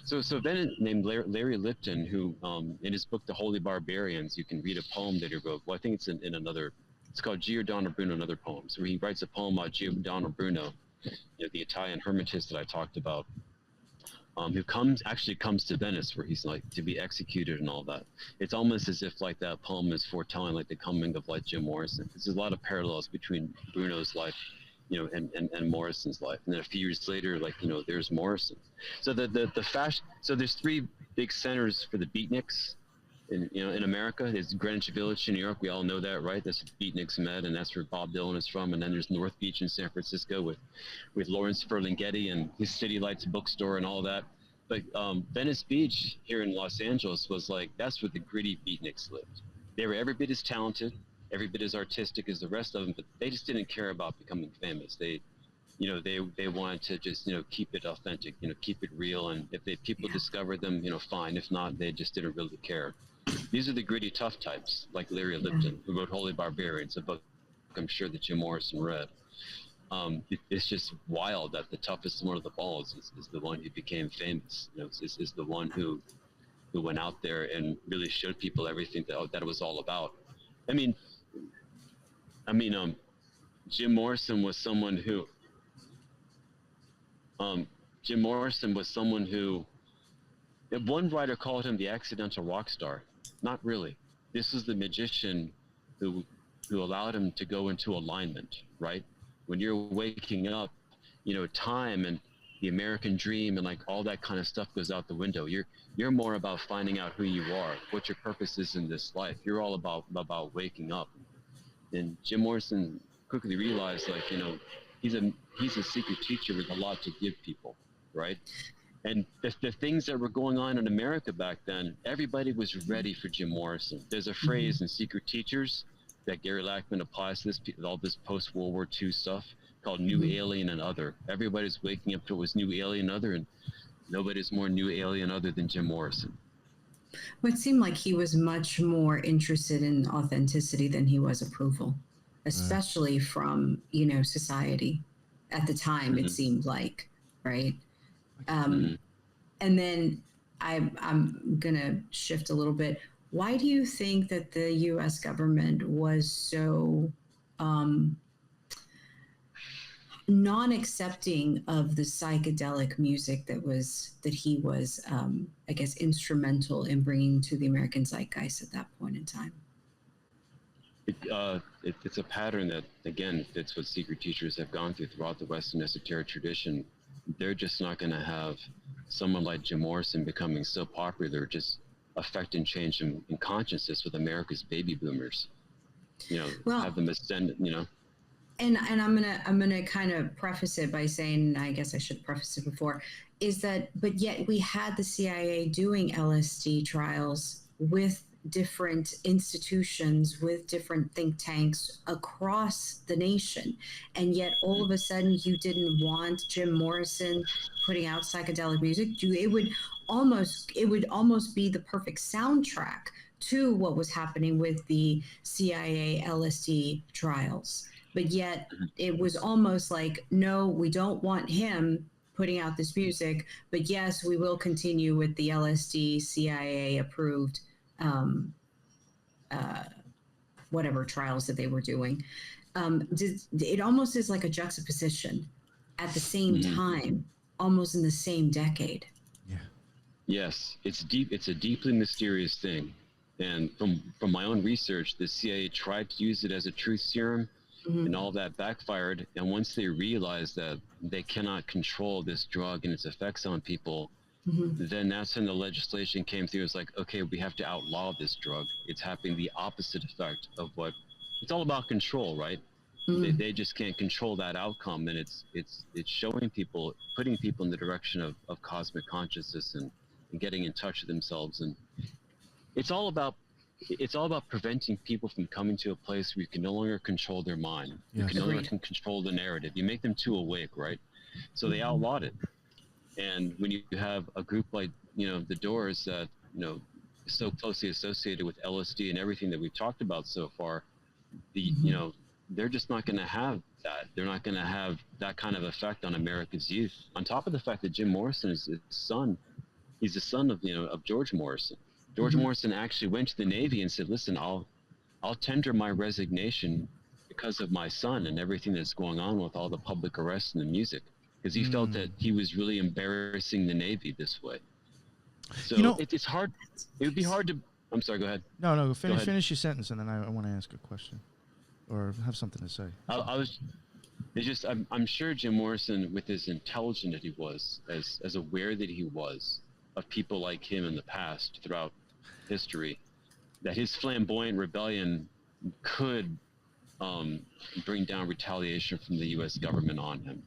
so then named Larry Lipton, who in his book The Holy Barbarians, you can read a poem that he wrote. Well, I think it's in another. It's called Giordano Bruno and Other Poems, where he writes a poem about Giordano Bruno, the Italian hermetist that I talked about. who comes to Venice, where he's like to be executed and all that. It's almost as if like that poem is foretelling like the coming of like Jim Morrison. There's a lot of parallels between Bruno's life, and Morrison's life. And then a few years later, like, there's Morrison. So so there's three big centers for the beatniks in America. There's Greenwich Village in New York. We all know that, right? That's where the beatniks met, and that's where Bob Dylan is from. And then there's North Beach in San Francisco with Lawrence Ferlinghetti and his City Lights bookstore and all that. But Venice Beach here in Los Angeles was like, that's where the gritty beatniks lived. They were every bit as talented, every bit as artistic as the rest of them, but they just didn't care about becoming famous. They wanted to just, keep it authentic, keep it real. And if people discovered them, fine. If not, they just didn't really care. These are the gritty, tough types, like Larry Lipton, who wrote Holy Barbarians, a book I'm sure that Jim Morrison read. It's just wild that the toughest one of the balls is the one who became famous. Is the one who went out there and really showed people everything that it was all about. Jim Morrison was someone who one writer called him the accidental rock star. Not really. This is the magician who allowed him to go into alignment, right? When you're waking up, time and the American dream and like all that kind of stuff goes out the window. You're more about finding out who you are, what your purpose is in this life. You're all about waking up. And Jim Morrison quickly realized, like, he's a secret teacher with a lot to give people, right? And the things that were going on in America back then, everybody was ready for Jim Morrison. There's a phrase in Secret Teachers that Gary Lackman applies to all this post-World War II stuff called New Alien and Other. Everybody's waking up to what's New Alien Other, and nobody's more New Alien Other than Jim Morrison. Well, it seemed like he was much more interested in authenticity than he was approval, especially from, society at the time, it seemed like, right? And then I'm going to shift a little bit. Why do you think that the U.S. government was so non-accepting of the psychedelic music that he was, I guess, instrumental in bringing to the American zeitgeist at that point in time? It's a pattern that, again, fits what secret teachers have gone through throughout the Western esoteric tradition. They're just not going to have someone like Jim Morrison becoming so popular, just affecting change in consciousness with America's baby boomers. Have them ascend, And I'm gonna kind of preface it by saying, I guess I should preface it before, is that, but yet we had the CIA doing LSD trials with different institutions, with different think tanks across the nation, and yet all of a sudden you didn't want Jim Morrison putting out psychedelic music. It would almost be the perfect soundtrack to what was happening with the CIA LSD trials. But yet it was almost like, no, we don't want him putting out this music, but yes, we will continue with the LSD CIA approved whatever trials that they were doing. It almost is like a juxtaposition at the same time, almost in the same decade. Yeah. Yes, it's deep. It's a deeply mysterious thing. And from my own research, the CIA tried to use it as a truth serum, and all that backfired. And once they realized that they cannot control this drug and its effects on people, then that's when the legislation came through. It's like, okay, we have to outlaw this drug. It's having the opposite effect of what it's all about control, right? They just can't control that outcome, and it's showing people, putting people in the direction of cosmic consciousness and getting in touch with themselves. And it's all about preventing people from coming to a place where you can no longer control their mind. You can no longer control the narrative. You make them too awake, right? So they outlawed it. And when you have a group like, the Doors that, is so closely associated with LSD and everything that we've talked about so far, they're just not going to have that. They're not going to have that kind of effect on America's youth. On top of the fact that Jim Morrison is his son, he's the son of George Morrison. George Morrison actually went to the Navy and said, listen, I'll tender my resignation because of my son and everything that's going on with all the public arrests and the music. because he felt that he was really embarrassing the Navy this way. So it's hard. It would be hard to. I'm sorry. Go ahead. No. Finish your sentence, and then I want to ask a question, or have something to say. It's just I'm sure Jim Morrison, with as intelligent as he was, as aware that he was of people like him in the past throughout history, that his flamboyant rebellion could bring down retaliation from the U.S. government on him.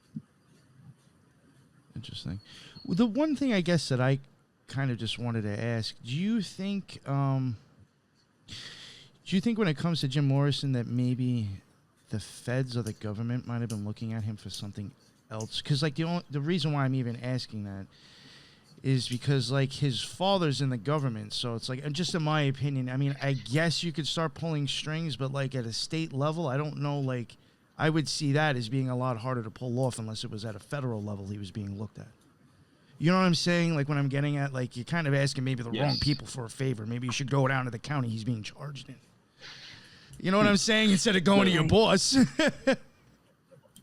Interesting. The one thing I guess that I kind of just wanted to ask, do you think when it comes to Jim Morrison that maybe the feds or the government might have been looking at him for something else? Because like the reason why I'm even asking that is because like his father's in the government, so it's like, just in my opinion, I mean, I guess you could start pulling strings, but like at a state level, I don't know, like I would see that as being a lot harder to pull off unless it was at a federal level he was being looked at. You know what I'm saying? Like when I'm getting at, like, you're kind of asking maybe the wrong people for a favor. Maybe you should go down to the county he's being charged in. You know what I'm saying? Instead of going to your boss.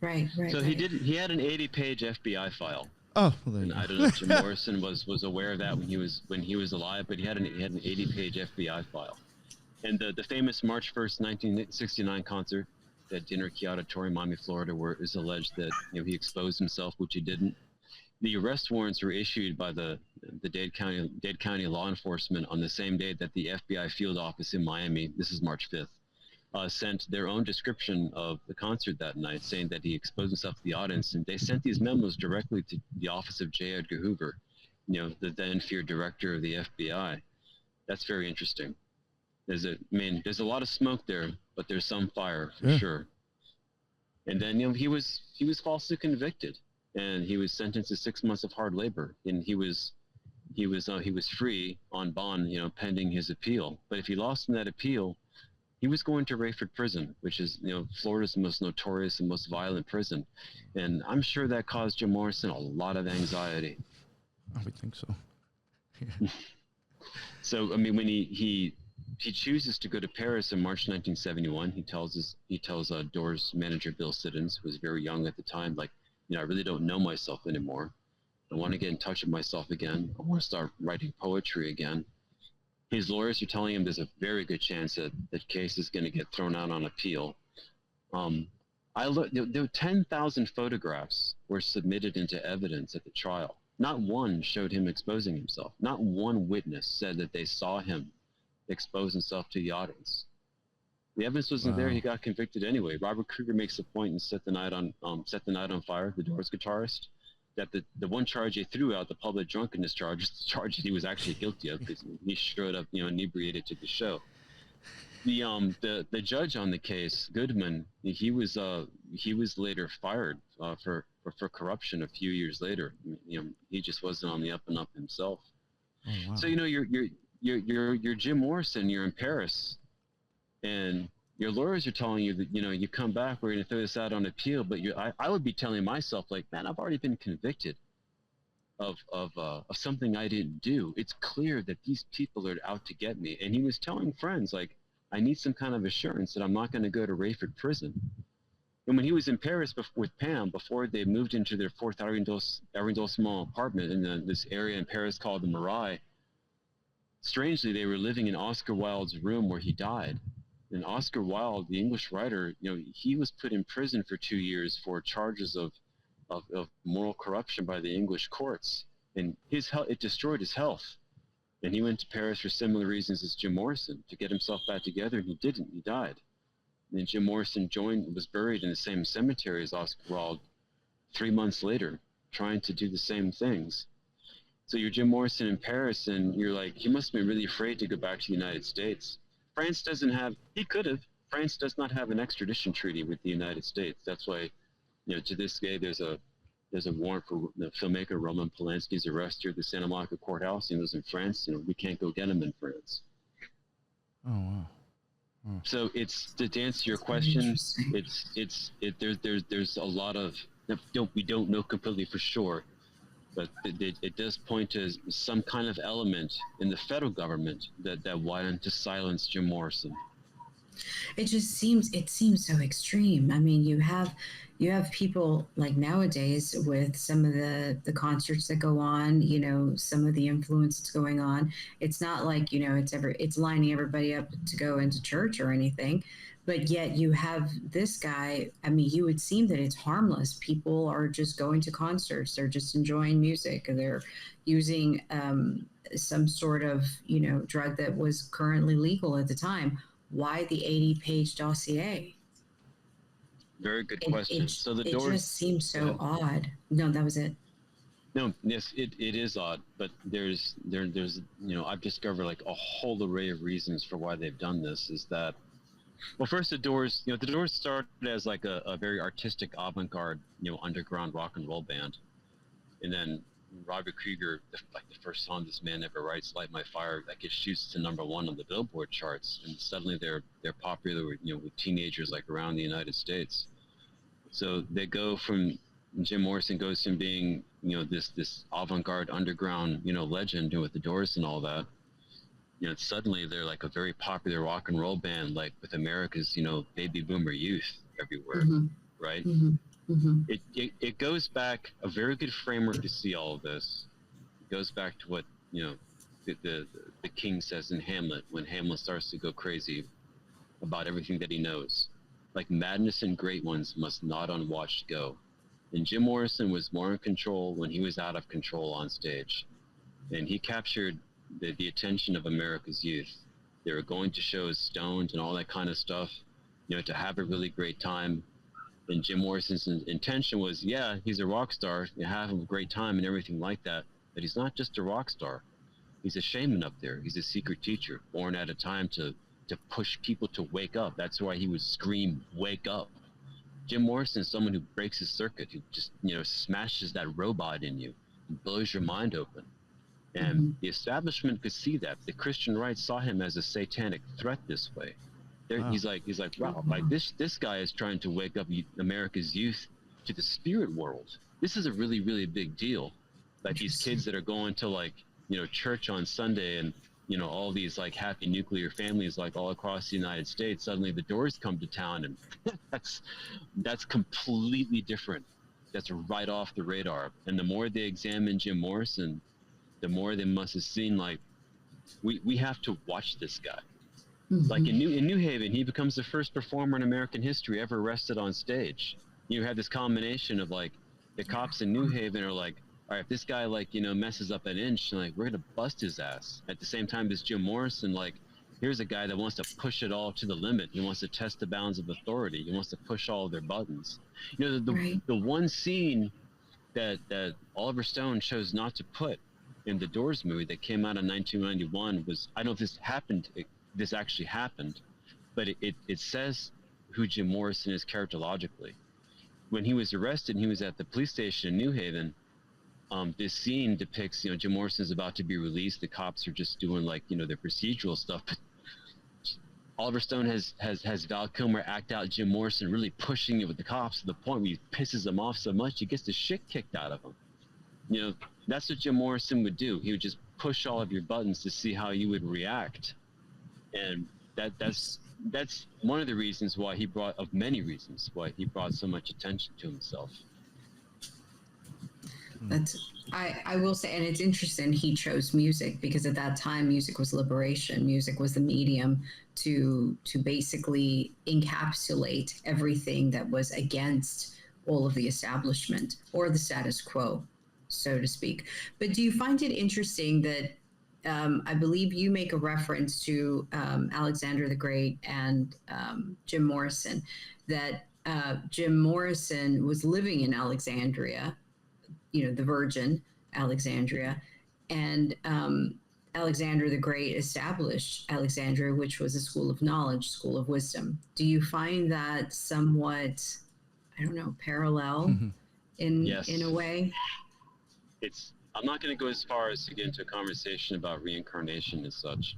Right. So he had an 80-page FBI file. Oh, well, and I don't know if Jim Morrison was aware of that when he was alive, but he had an 80-page FBI file. And the famous March 1st, 1969 concert at Dinner Key Auditorium, Miami, Florida, where it was alleged that he exposed himself, which he didn't. The arrest warrants were issued by the Dade County law enforcement on the same day that the FBI field office in Miami, this is March 5th, sent their own description of the concert that night, saying that he exposed himself to the audience. And they sent these memos directly to the office of J. Edgar Hoover, the then feared director of the FBI. That's very interesting. There's a lot of smoke there, but there's some fire for sure. And then he was falsely convicted, and he was sentenced to 6 months of hard labor, and he was free on bond, pending his appeal. But if he lost in that appeal, he was going to Rayford Prison, which is Florida's most notorious and most violent prison, and I'm sure that caused Jim Morrison a lot of anxiety. I would think so. Yeah. So I mean, when he chooses to go to Paris in March 1971, he tells Doors manager Bill Siddons, who was very young at the time, like, I really don't know myself anymore. I want to get in touch with myself again. I want to start writing poetry again. His lawyers are telling him there's a very good chance that the case is going to get thrown out on appeal. There 10,000 photographs were submitted into evidence at the trial. Not one showed him exposing himself. Not one witness said that they saw him expose himself to the audience. The evidence wasn't there. He got convicted anyway. Robert Krieger makes a point and Set the Night on Fire, the Doors guitarist, that the one charge they threw out, the public drunkenness charge, is the charge that he was actually guilty of, because he showed up, inebriated to the show. The judge on the case, Goodman, he was later fired for corruption a few years later. He just wasn't on the up and up himself. Oh, wow. So you're Jim Morrison. You're in Paris, and your lawyers are telling you that you come back, we're going to throw this out on appeal. But I would be telling myself, like, man, I've already been convicted of something I didn't do. It's clear that these people are out to get me. And he was telling friends, like, I need some kind of assurance that I'm not going to go to Rayford Prison. And when he was in Paris with Pam, before they moved into their 4th arrondissement apartment in this area in Paris called the Marais, strangely, they were living in Oscar Wilde's room where he died. And Oscar Wilde, the English writer, he was put in prison for 2 years for charges of moral corruption by the English courts. And it destroyed his health. And he went to Paris for similar reasons as Jim Morrison, to get himself back together, and he didn't. He died. And Jim Morrison was buried in the same cemetery as Oscar Wilde 3 months later, trying to do the same things. So you're Jim Morrison in Paris, and you're like, he must have been really afraid to go back to the United States. France does not have an extradition treaty with the United States. That's why, to this day, there's a warrant for the filmmaker Roman Polanski's arrest here at the Santa Monica courthouse. He was in France. We can't go get him in France. Oh, wow. Oh. So to answer your question, there's a lot of, we don't know completely for sure, but it does point to some kind of element in the federal government that wanted to silence Jim Morrison. It seems so extreme. I mean, you have people like nowadays with some of the concerts that go on, you know, some of the influence that's going on. It's not like, you know, it's lining everybody up to go into church or anything. But yet you have this guy, I mean, you would seem that it's harmless. People are just going to concerts, they're just enjoying music, they're using some sort of, you know, drug that was currently legal at the time. Why the 80-page dossier? Very good It, question. So the it doors. just seems Go so ahead. odd. No, that was it. No, yes, it is odd, but there's I've discovered like a whole array of reasons for why they've done this. Is that, well, first, the Doors started as like a very artistic avant-garde, underground rock and roll band, and then Robert Krieger, like the first song this man ever writes, "Light My Fire," like it shoots to #1 on the Billboard charts, and suddenly they're popular with with teenagers like around the United States. So they go from Jim Morrison goes from being this avant-garde underground legend with the Doors and all that. Suddenly they're like a very popular rock and roll band, like with America's baby boomer youth everywhere, Mm-hmm. right? Mm-hmm. Mm-hmm. It goes back a very good framework to see all of this. It goes back to what the king says in Hamlet, when Hamlet starts to go crazy about everything that he knows. Like, madness and great ones must not unwatched go. And Jim Morrison was more in control when he was out of control on stage. And he captured the attention of America's youth. They were going to shows stoned and all that kind of stuff, to have a really great time. And Jim Morrison's intention was, yeah, he's a rock star, you have a great time and everything like that, but he's not just a rock star. He's a shaman up there. He's a secret teacher, born at a time to push people to wake up. That's why he would scream, "Wake up." Jim Morrison is someone who breaks his circuit, who just, smashes that robot in you and blows your mind open. And Mm-hmm. the establishment could see that. The Christian right saw him as a satanic threat this way. Wow. He's like, wow, like this guy is trying to wake up America's youth to the spirit world. This is a really, really big deal. Like these kids that are going to like, church on Sunday, and all these like happy nuclear families like all across the United States, suddenly the Doors come to town, and that's completely different. That's right off the radar. And the more they examine Jim Morrison, the more they must have seen like, we have to watch this guy. Mm-hmm. Like in New Haven, he becomes the first performer in American history ever arrested on stage. You have this combination of like, the cops in New Haven are like, all right, if this guy like messes up an inch, like, we're gonna bust his ass. At the same time, this Jim Morrison, like, here's a guy that wants to push it all to the limit. He wants to test the bounds of authority. He wants to push all of their buttons. The one scene that Oliver Stone chose not to put in the Doors movie that came out in 1991 was, I don't know if this actually happened, but it says who Jim Morrison is characterologically. When he was arrested and he was at the police station in New Haven, this scene depicts, Jim Morrison is about to be released. The cops are just doing like, their procedural stuff. But Oliver Stone has Val Kilmer act out Jim Morrison really pushing it with the cops to the point where he pisses them off so much he gets the shit kicked out of him. That's what Jim Morrison would do. He would just push all of your buttons to see how you would react. And that's one of the reasons why of many reasons why he brought so much attention to himself. I will say, and it's interesting, he chose music because at that time music was liberation. Music was the medium to basically encapsulate everything that was against all of the establishment or the status quo, so to speak. But do you find it interesting that I believe you make a reference to Alexander the Great and Jim Morrison, that Jim Morrison was living in Alexandria, the Virgin Alexandria, and Alexander the Great established Alexandria, which was a school of knowledge, school of wisdom. Do you find that somewhat, I don't know, parallel in a way? I'm not going to go as far as to get into a conversation about reincarnation as such,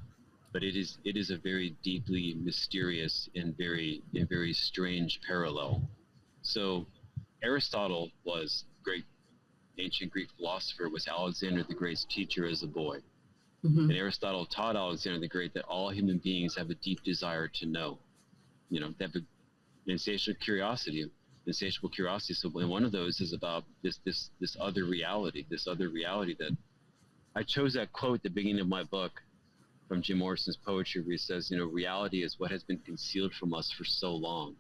but it is a very deeply mysterious and very strange parallel. So Aristotle was great ancient Greek philosopher, was Alexander the Great's teacher as a boy. Mm-hmm. And Aristotle taught Alexander the Great that all human beings have a deep desire to know. you know, they have an insatiable curiosity. So one of those is about this other reality, that I chose that quote at the beginning of my book from Jim Morrison's poetry, where he says, you know, reality is what has been concealed from us for so long.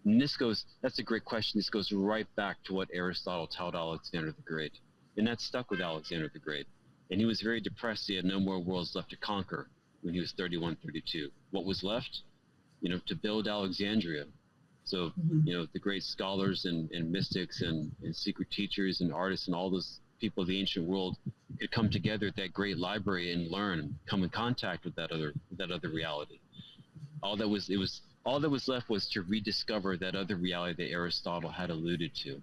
And that's a great question. This goes right back to what Aristotle told Alexander the Great. And that stuck with Alexander the Great. And he was very depressed. He had no more worlds left to conquer when he was 31, 32. What was left? You know, to build Alexandria. So, you know, the great scholars and mystics and secret teachers and artists and all those people of the ancient world could come together at that great library and learn, come in contact with that other reality. All that was left was to rediscover that other reality that Aristotle had alluded to.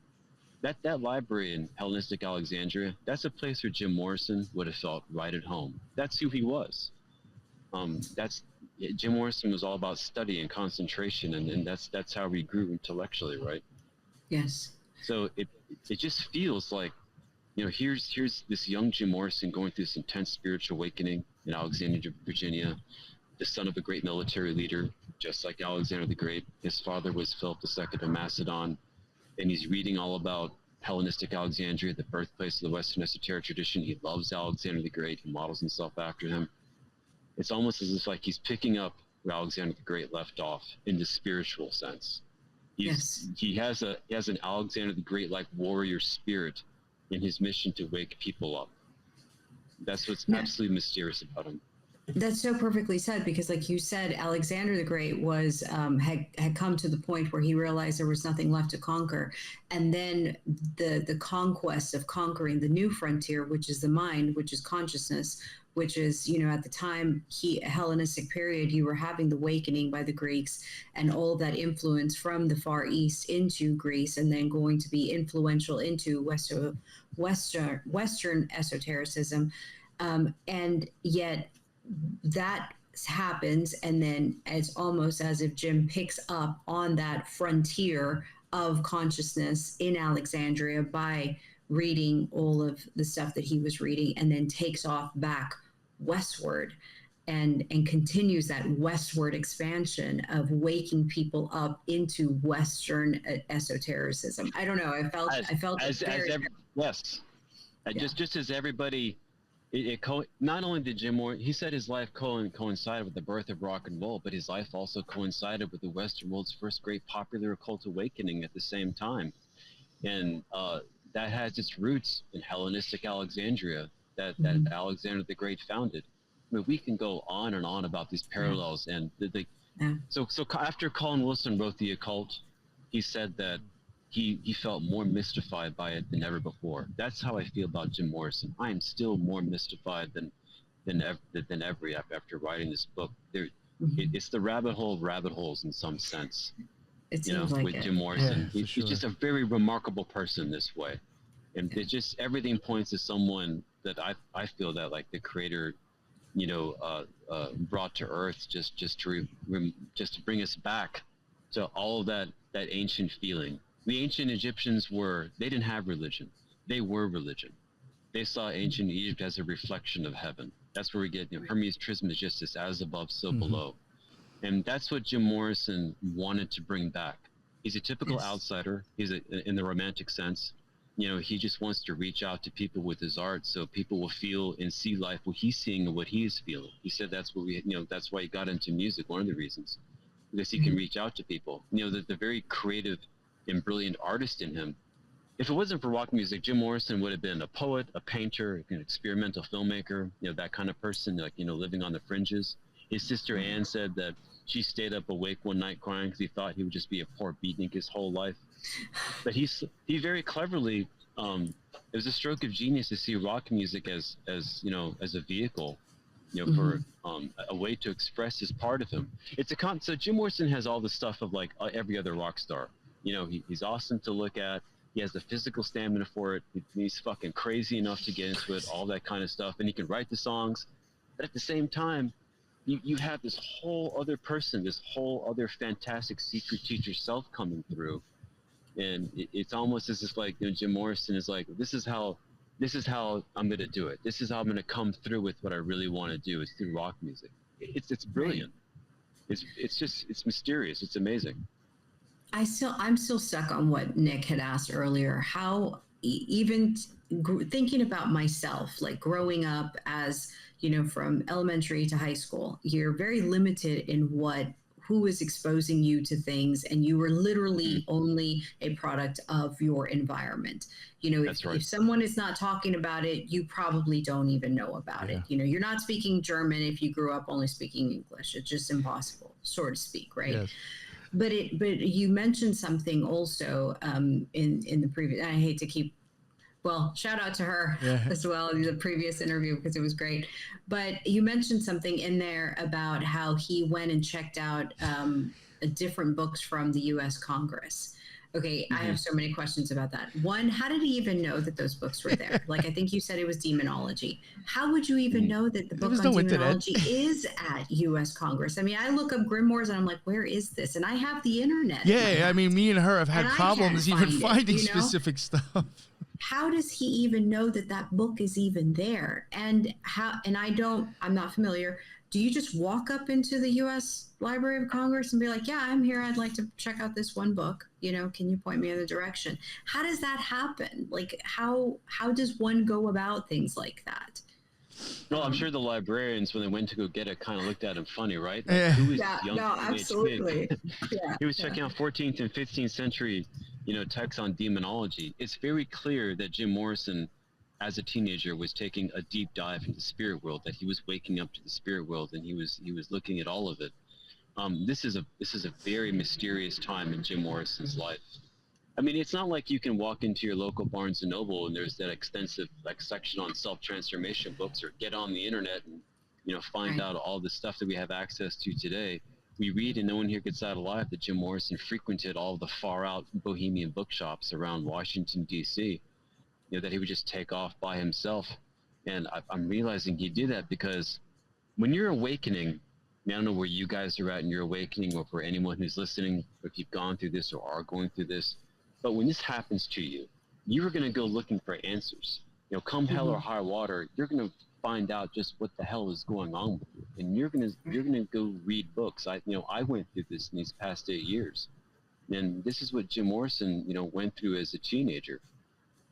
That library in Hellenistic Alexandria, that's a place where Jim Morrison would have felt right at home. That's who he was. Jim Morrison was all about study and concentration, and that's how we grew intellectually, right? Yes. So it just feels like, you know, here's this young Jim Morrison going through this intense spiritual awakening in Alexandria, Virginia, the son of a great military leader, just like Alexander the Great. His father was Philip II of Macedon, and he's reading all about Hellenistic Alexandria, the birthplace of the Western esoteric tradition. He loves Alexander the Great. He models himself after him. It's almost as if like he's picking up where Alexander the Great left off in the spiritual sense. He has an Alexander the Great like warrior spirit in his mission to wake people up. That's what's absolutely mysterious about him. That's so perfectly said, because like you said, Alexander the Great was had come to the point where he realized there was nothing left to conquer. And then the conquest of conquering the new frontier, which is the mind, which is consciousness, which is, you know, at the time, Hellenistic period, you were having the awakening by the Greeks and all that influence from the Far East into Greece, and then going to be influential into Western esotericism. And yet that happens, and then it's almost as if Jim picks up on that frontier of consciousness in Alexandria by reading all of the stuff that he was reading, and then takes off back westward and continues that westward expansion of waking people up into Western esotericism. I don't know. I felt just as everybody. Not only did Jim Morrison, he said his life coincided with the birth of rock and roll, but his life also coincided with the Western world's first great popular occult awakening at the same time. And that has its roots in Hellenistic Alexandria that Alexander the Great founded. I mean, we can go on and on about these parallels. And so after Colin Wilson wrote The Occult, he said that he felt more mystified by it than ever before. That's how I feel about Jim Morrison. I am still more mystified than ever after writing this book. It's the rabbit hole of rabbit holes in some sense. It seems like with it. Jim Morrison. Yeah, he's just a very remarkable person this way. And it just, everything points to someone that I feel that like the creator, you know, brought to earth just to bring us back to all of that ancient feeling. The ancient Egyptians they didn't have religion. They were religion. They saw ancient Egypt as a reflection of heaven. That's where we get, you know, Hermes Trismegistus, just as above, so below. And that's what Jim Morrison wanted to bring back. He's a typical outsider. He's in the romantic sense. You know, he just wants to reach out to people with his art so people will feel and see life what he's seeing and what he is feeling. He said that's that's why he got into music, one of the reasons, because he can reach out to people. You know, the very creative and brilliant artist in him. If it wasn't for rock music, Jim Morrison would have been a poet, a painter, an experimental filmmaker, you know, that kind of person, like, you know, living on the fringes. His sister Anne said that she stayed up awake one night crying because he thought he would just be a poor beatnik his whole life. But he very cleverly, it was a stroke of genius to see rock music as you know, as a vehicle, you know, for a way to express his part of him. So Jim Morrison has all the stuff of like every other rock star. You know, he's awesome to look at. He has the physical stamina for it. He's fucking crazy enough to get into it, all that kind of stuff. And he can write the songs. But at the same time, you have this whole other person, this whole other fantastic secret teacher self coming through. And it's almost as if like, you know, Jim Morrison is like, this is how I'm going to do it. This is how I'm going to come through with what I really want to do, is through rock music. It's brilliant. It's mysterious. It's amazing. I'm still stuck on what Nick had asked earlier. How even thinking about myself, like growing up as, from elementary to high school, you're very limited in who is exposing you to things, and you were literally only a product of your environment. If someone is not talking about it, you probably don't even know about it. You're not speaking German if you grew up only speaking English. It's just impossible, so to speak, right? Yes. But you mentioned something also in the previous. I hate to keep. Well, shout out to her as well in the previous interview because it was great. But you mentioned something in there about how he went and checked out different books from the U.S. Congress. Okay, I have so many questions about that. One, how did he even know that those books were there? Like, I think you said it was demonology. How would you even know that the book on demonology is at U.S. Congress? I mean, I look up grimoires and I'm like, where is this? And I have the internet. Yeah, I mean, me and her have had problems even finding specific stuff. How does he even know that book is even there? And I'm not familiar. Do you just walk up into the U.S. Library of Congress and be like, yeah, I'm here. I'd like to check out this one book. Can you point me in the direction? How does that happen? Like, how does one go about things like that? Well, I'm sure the librarians, when they went to go get it, kind of looked at him funny, right? Like, who is this young absolutely. He was checking out 14th and 15th century, texts on demonology. It's very clear that Jim Morrison, as a teenager, was taking a deep dive into the spirit world, that he was waking up to the spirit world, and he was looking at all of it. This is a very mysterious time in Jim Morrison's life. I mean, it's not like you can walk into your local Barnes & Noble and there's that extensive section on self-transformation books, or get on the internet and, find out all the stuff that we have access to today. We read, and no one here gets out alive, that Jim Morrison frequented all the far-out bohemian bookshops around Washington, D.C., that he would just take off by himself. And I'm realizing he did that because when you're awakening, I don't know where you guys are at in your awakening, or for anyone who's listening, if you've gone through this or are going through this, but when this happens to you, you're going to go looking for answers. Come hell or high water, you're going to find out just what the hell is going on with you, and you're going to go read books. I went through this in these past 8 years, and this is what Jim Morrison went through as a teenager.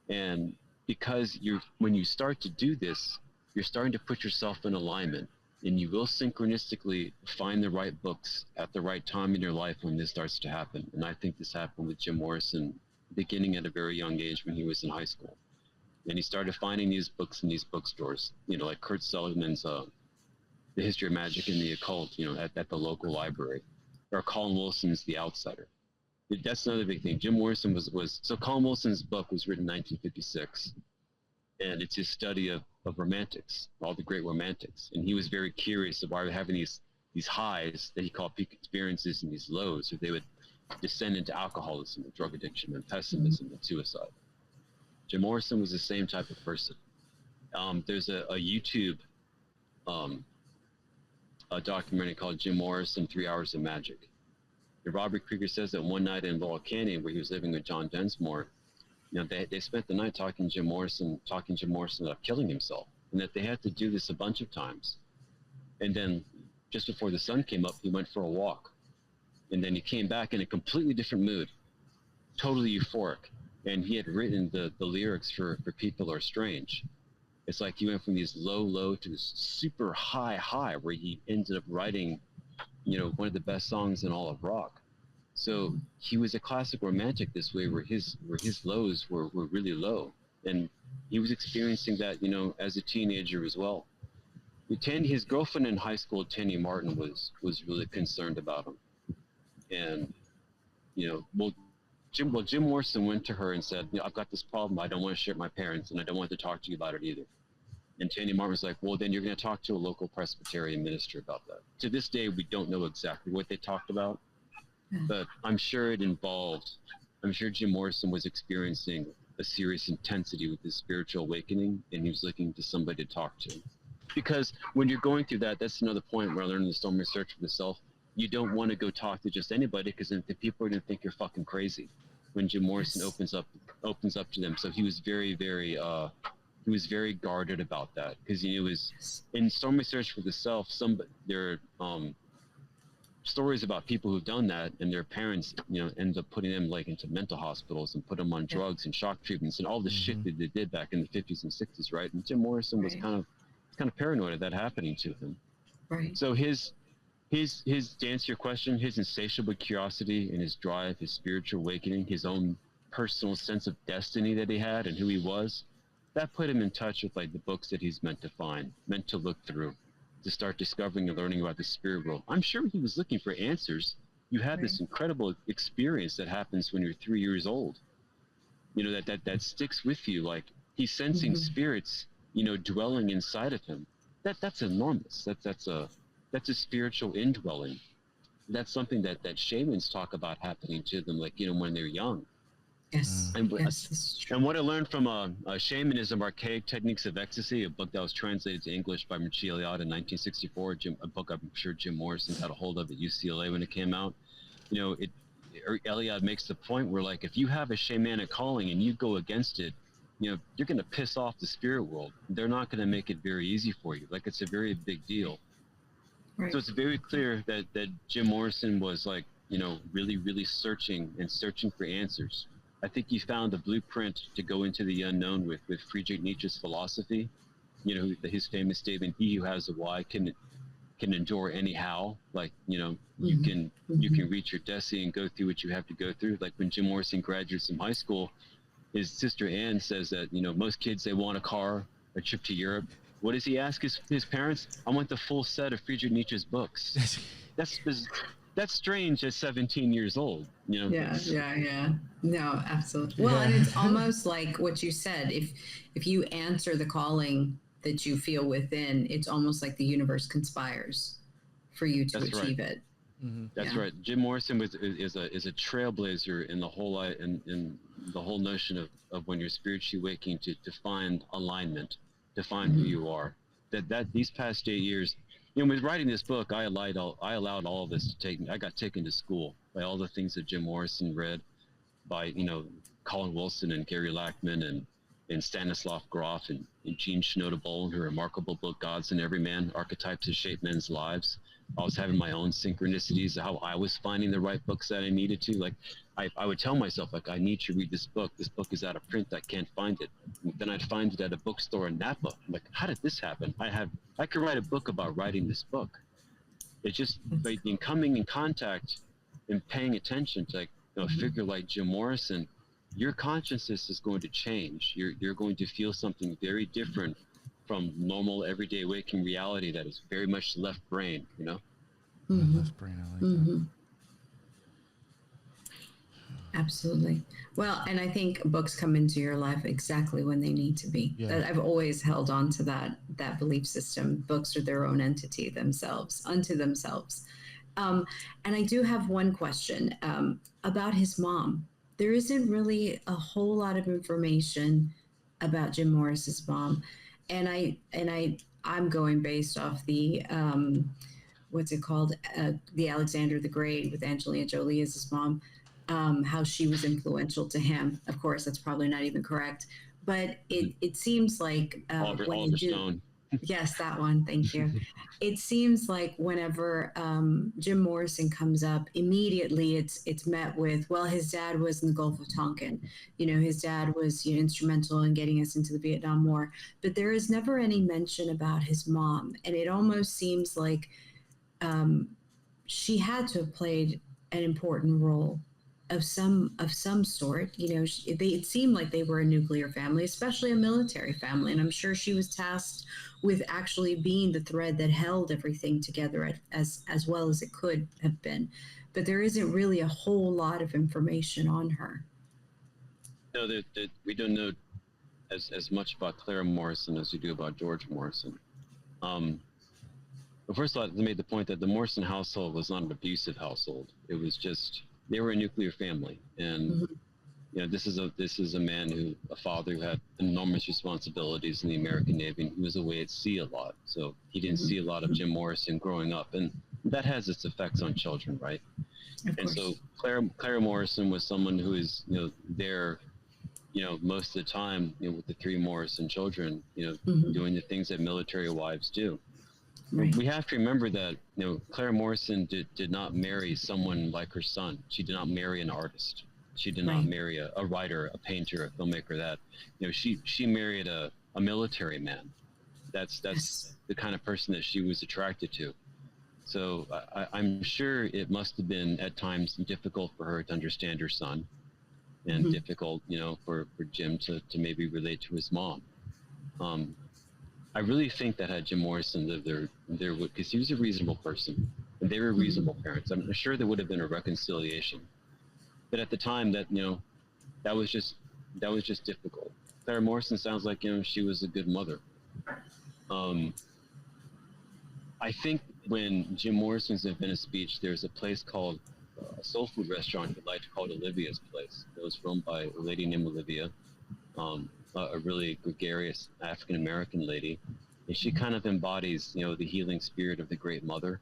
And because when you start to do this, you're starting to put yourself in alignment, and you will synchronistically find the right books at the right time in your life when this starts to happen. And I think this happened with Jim Morrison beginning at a very young age when he was in high school. And he started finding these books in these bookstores, like Kurt Seligman's The History of Magic and the Occult, at the local library, or Colin Wilson's The Outsider. That's another big thing. Jim Morrison so Colin Wilson's book was written in 1956, and it's his study of romantics, all the great romantics. And he was very curious about having these highs that he called peak experiences, and these lows, or they would descend into alcoholism and drug addiction and pessimism and suicide. Jim Morrison was the same type of person. There's a YouTube a documentary called Jim Morrison, 3 Hours of Magic. And Robert Krieger says that one night in Laurel Canyon, where he was living with John Densmore, they spent the night talking Jim Morrison about killing himself, and that they had to do this a bunch of times. And then just before the sun came up, he went for a walk. And then he came back in a completely different mood, totally euphoric. And he had written the lyrics for People Are Strange. It's like he went from these low to this super high, where he ended up writing, one of the best songs in all of rock. So he was a classic romantic this way, where his lows were really low. And he was experiencing that, as a teenager as well. His girlfriend in high school, Tandy Martin, was really concerned about him. And, Jim Morrison went to her and said, I've got this problem. I don't want to share with my parents, and I don't want to talk to you about it either. And Tandy Martin was like, well, then you're going to talk to a local Presbyterian minister about that. To this day, we don't know exactly what they talked about, but I'm sure Jim Morrison was experiencing a serious intensity with his spiritual awakening, and he was looking to somebody to talk to. Because when you're going through that, that's another point where I learned in the Storm Research for the Self. You don't want to go talk to just anybody, because then the people are going to think you're fucking crazy. When Jim Morrison opens up to them, so he was very, very guarded about that, because it was in Storm Research for the Self. stories about people who've done that, and their parents, end up putting them like into mental hospitals and put them on drugs and shock treatments and all the shit that they did back in the 50s and 60s, right? And Jim Morrison was kind of paranoid of that happening to him. Right. So his to answer your question, his insatiable curiosity and his drive, his spiritual awakening, his own personal sense of destiny that he had and who he was, that put him in touch with like the books that he's meant to find, meant to look through, to start discovering and learning about the spirit world. I'm sure he was looking for answers. You have this incredible experience that happens when you're 3 years old. That sticks with you. Like he's sensing spirits, dwelling inside of him. That's enormous. That's a spiritual indwelling. That's something that shamans talk about happening to them, like, when they're young. Yes. And, Yes, this is true. and what I learned from Shamanism, Archaic Techniques of Ecstasy, a book that was translated to English by Michie Eliot in 1964, a book I'm sure Jim Morrison had a hold of at UCLA when it came out. Eliot makes the point where, like, if you have a shamanic calling and you go against it, you're going to piss off the spirit world. They're not going to make it very easy for you. Like, it's a very big deal. Right. So it's very clear that Jim Morrison was like, really, really searching for answers. I think he found a blueprint to go into the unknown with Friedrich Nietzsche's philosophy. His famous statement, "He who has a why can endure anyhow." Like, you can reach your destiny and go through what you have to go through. Like when Jim Morrison graduates from high school, his sister Ann says that, most kids, they want a car, a trip to Europe. What does he ask his parents? I want the full set of Friedrich Nietzsche's books. That's strange at 17 years old. Yeah. No, absolutely. Well, and it's almost like what you said. If you answer the calling that you feel within, it's almost like the universe conspires for you to achieve it. Mm-hmm. That's right. Jim Morrison is a trailblazer in the whole in the whole notion of when you're spiritually waking to find alignment, to find who you are. That these past 8 years, with writing this book, I allowed all of this to take me. I got taken to school by all the things that Jim Morrison read, by Colin Wilson and Gary Lackman and Stanislav Grof and Gene Shinoda Bolen, her remarkable book "Gods and Every Man: Archetypes that Shape Men's Lives." I was having my own synchronicities of how I was finding the right books that I needed to. Like I would tell myself, like, I need to read this book. This book is out of print. I can't find it. And then I'd find it at a bookstore in Napa. I'm like, how did this happen? I could write a book about writing this book. It's just like in coming in contact and paying attention to, like, a figure like Jim Morrison, your consciousness is going to change. You're going to feel something very different from normal everyday waking reality that is very much left brain, Left brain, I like that. Absolutely. Well, and I think books come into your life exactly when they need to be. Yeah. I've always held on to that belief system. Books are their own entity unto themselves. And I do have one question about his mom. There isn't really a whole lot of information about Jim Morris's mom, and I'm going based off the what's it called, the Alexander the Great with Angelina Jolie as his mom. How she was influential to him. Of course, that's probably not even correct, but it seems like Oliver Stone. Yes, that one. Thank you. It seems like whenever Jim Morrison comes up, immediately it's met with, well, his dad was in the Gulf of Tonkin. His dad was instrumental in getting us into the Vietnam War, but there is never any mention about his mom, and it almost seems like she had to have played an important role of some sort. It seemed like they were a nuclear family, especially a military family, and I'm sure she was tasked with actually being the thread that held everything together as well as it could have been. But there isn't really a whole lot of information on her. No, we don't know as much about Clara Morrison as we do about George Morrison. But first of all, they made the point that the Morrison household was not an abusive household. It was just, they were a nuclear family, and this is a man a father who had enormous responsibilities in the American Navy, and he was away at sea a lot, so he didn't see a lot of Jim Morrison growing up, and that has its effects on children, right? And so Clara Morrison was someone who is there most of the time with the three Morrison children, doing the things that military wives do. Right. We have to remember that, Claire Morrison did not marry someone like her son. She did not marry an artist. She did not Right. marry a writer, a painter, a filmmaker. That, she married a military man. That's Yes. the kind of person that she was attracted to. So I'm sure it must have been at times difficult for her to understand her son, and difficult, for Jim to maybe relate to his mom. I really think that had Jim Morrison lived there would, because he was a reasonable person, and they were reasonable parents. I'm sure there would have been a reconciliation. But at the time, that was just difficult. Claire Morrison sounds like, she was a good mother. I think when Jim Morrison was in Venice Beach, there's a place called a soul food restaurant he liked called Olivia's Place. It was run by a lady named Olivia, a really gregarious African American lady, and she kind of embodies, the healing spirit of the Great Mother.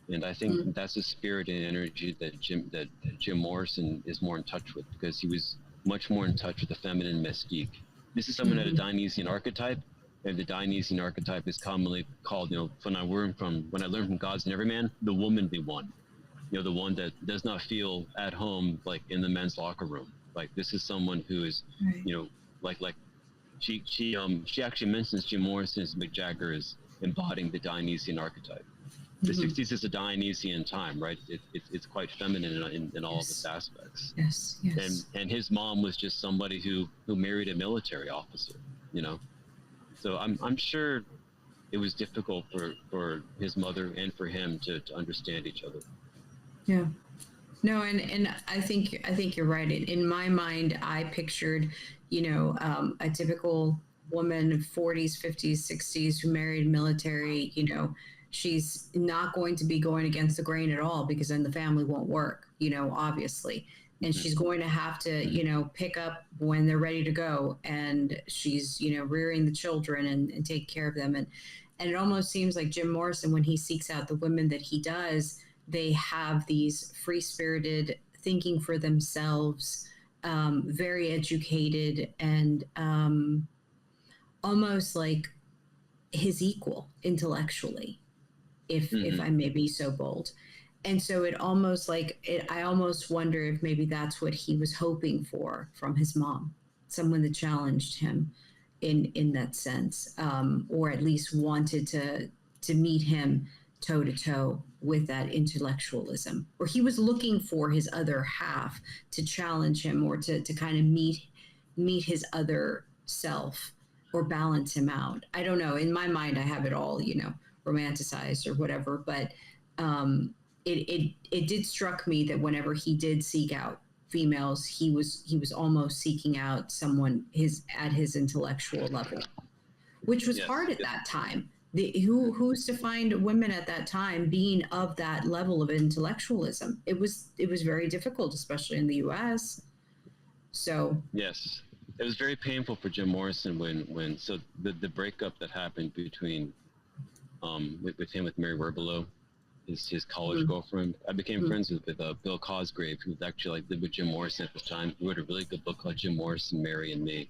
And I think that's the spirit and energy that Jim Morrison is more in touch with, because he was much more in touch with the feminine mystique. This is someone that had a Dionysian archetype, and the Dionysian archetype is commonly called, when I learned from Gods and Everyman, the womanly one. The one that does not feel at home, like in the men's locker room. Like, this is someone who is, like she actually mentions Jim Morrison as Mick Jagger is embodying the Dionysian archetype. The 60s is a Dionysian time, right? It's quite feminine in all of its aspects. Yes. And his mom was just somebody who married a military officer, So I'm sure it was difficult for his mother and for him to understand each other. Yeah. No, and I think you're right. In my mind, I pictured, a typical woman, 40s, 50s, 60s, who married military. She's not going to be going against the grain at all, because then the family won't work, obviously. And she's going to have to, pick up when they're ready to go. And she's, rearing the children and take care of them. And it almost seems like Jim Morrison, when he seeks out the women that he does, they have these free-spirited, thinking for themselves, very educated, and almost like his equal intellectually, if I may be so bold. And so it almost I almost wonder if maybe that's what he was hoping for from his mom, someone that challenged him in that sense, or at least wanted to meet him toe to toe with that intellectualism, or he was looking for his other half to challenge him, or to kind of meet his other self, or balance him out. I don't know. In my mind, I have it all, romanticized or whatever, but it did struck me that whenever he did seek out females, he was almost seeking out someone at his intellectual level, which was hard at that time. Who's to find women at that time being of that level of intellectualism? It was very difficult, especially in the U.S. So yes, it was very painful for Jim Morrison when the breakup that happened between with him with Mary Werbelow, his college girlfriend. I became friends with Bill Cosgrave, who actually lived with Jim Morrison at the time. He wrote a really good book called Jim Morrison, Mary and Me.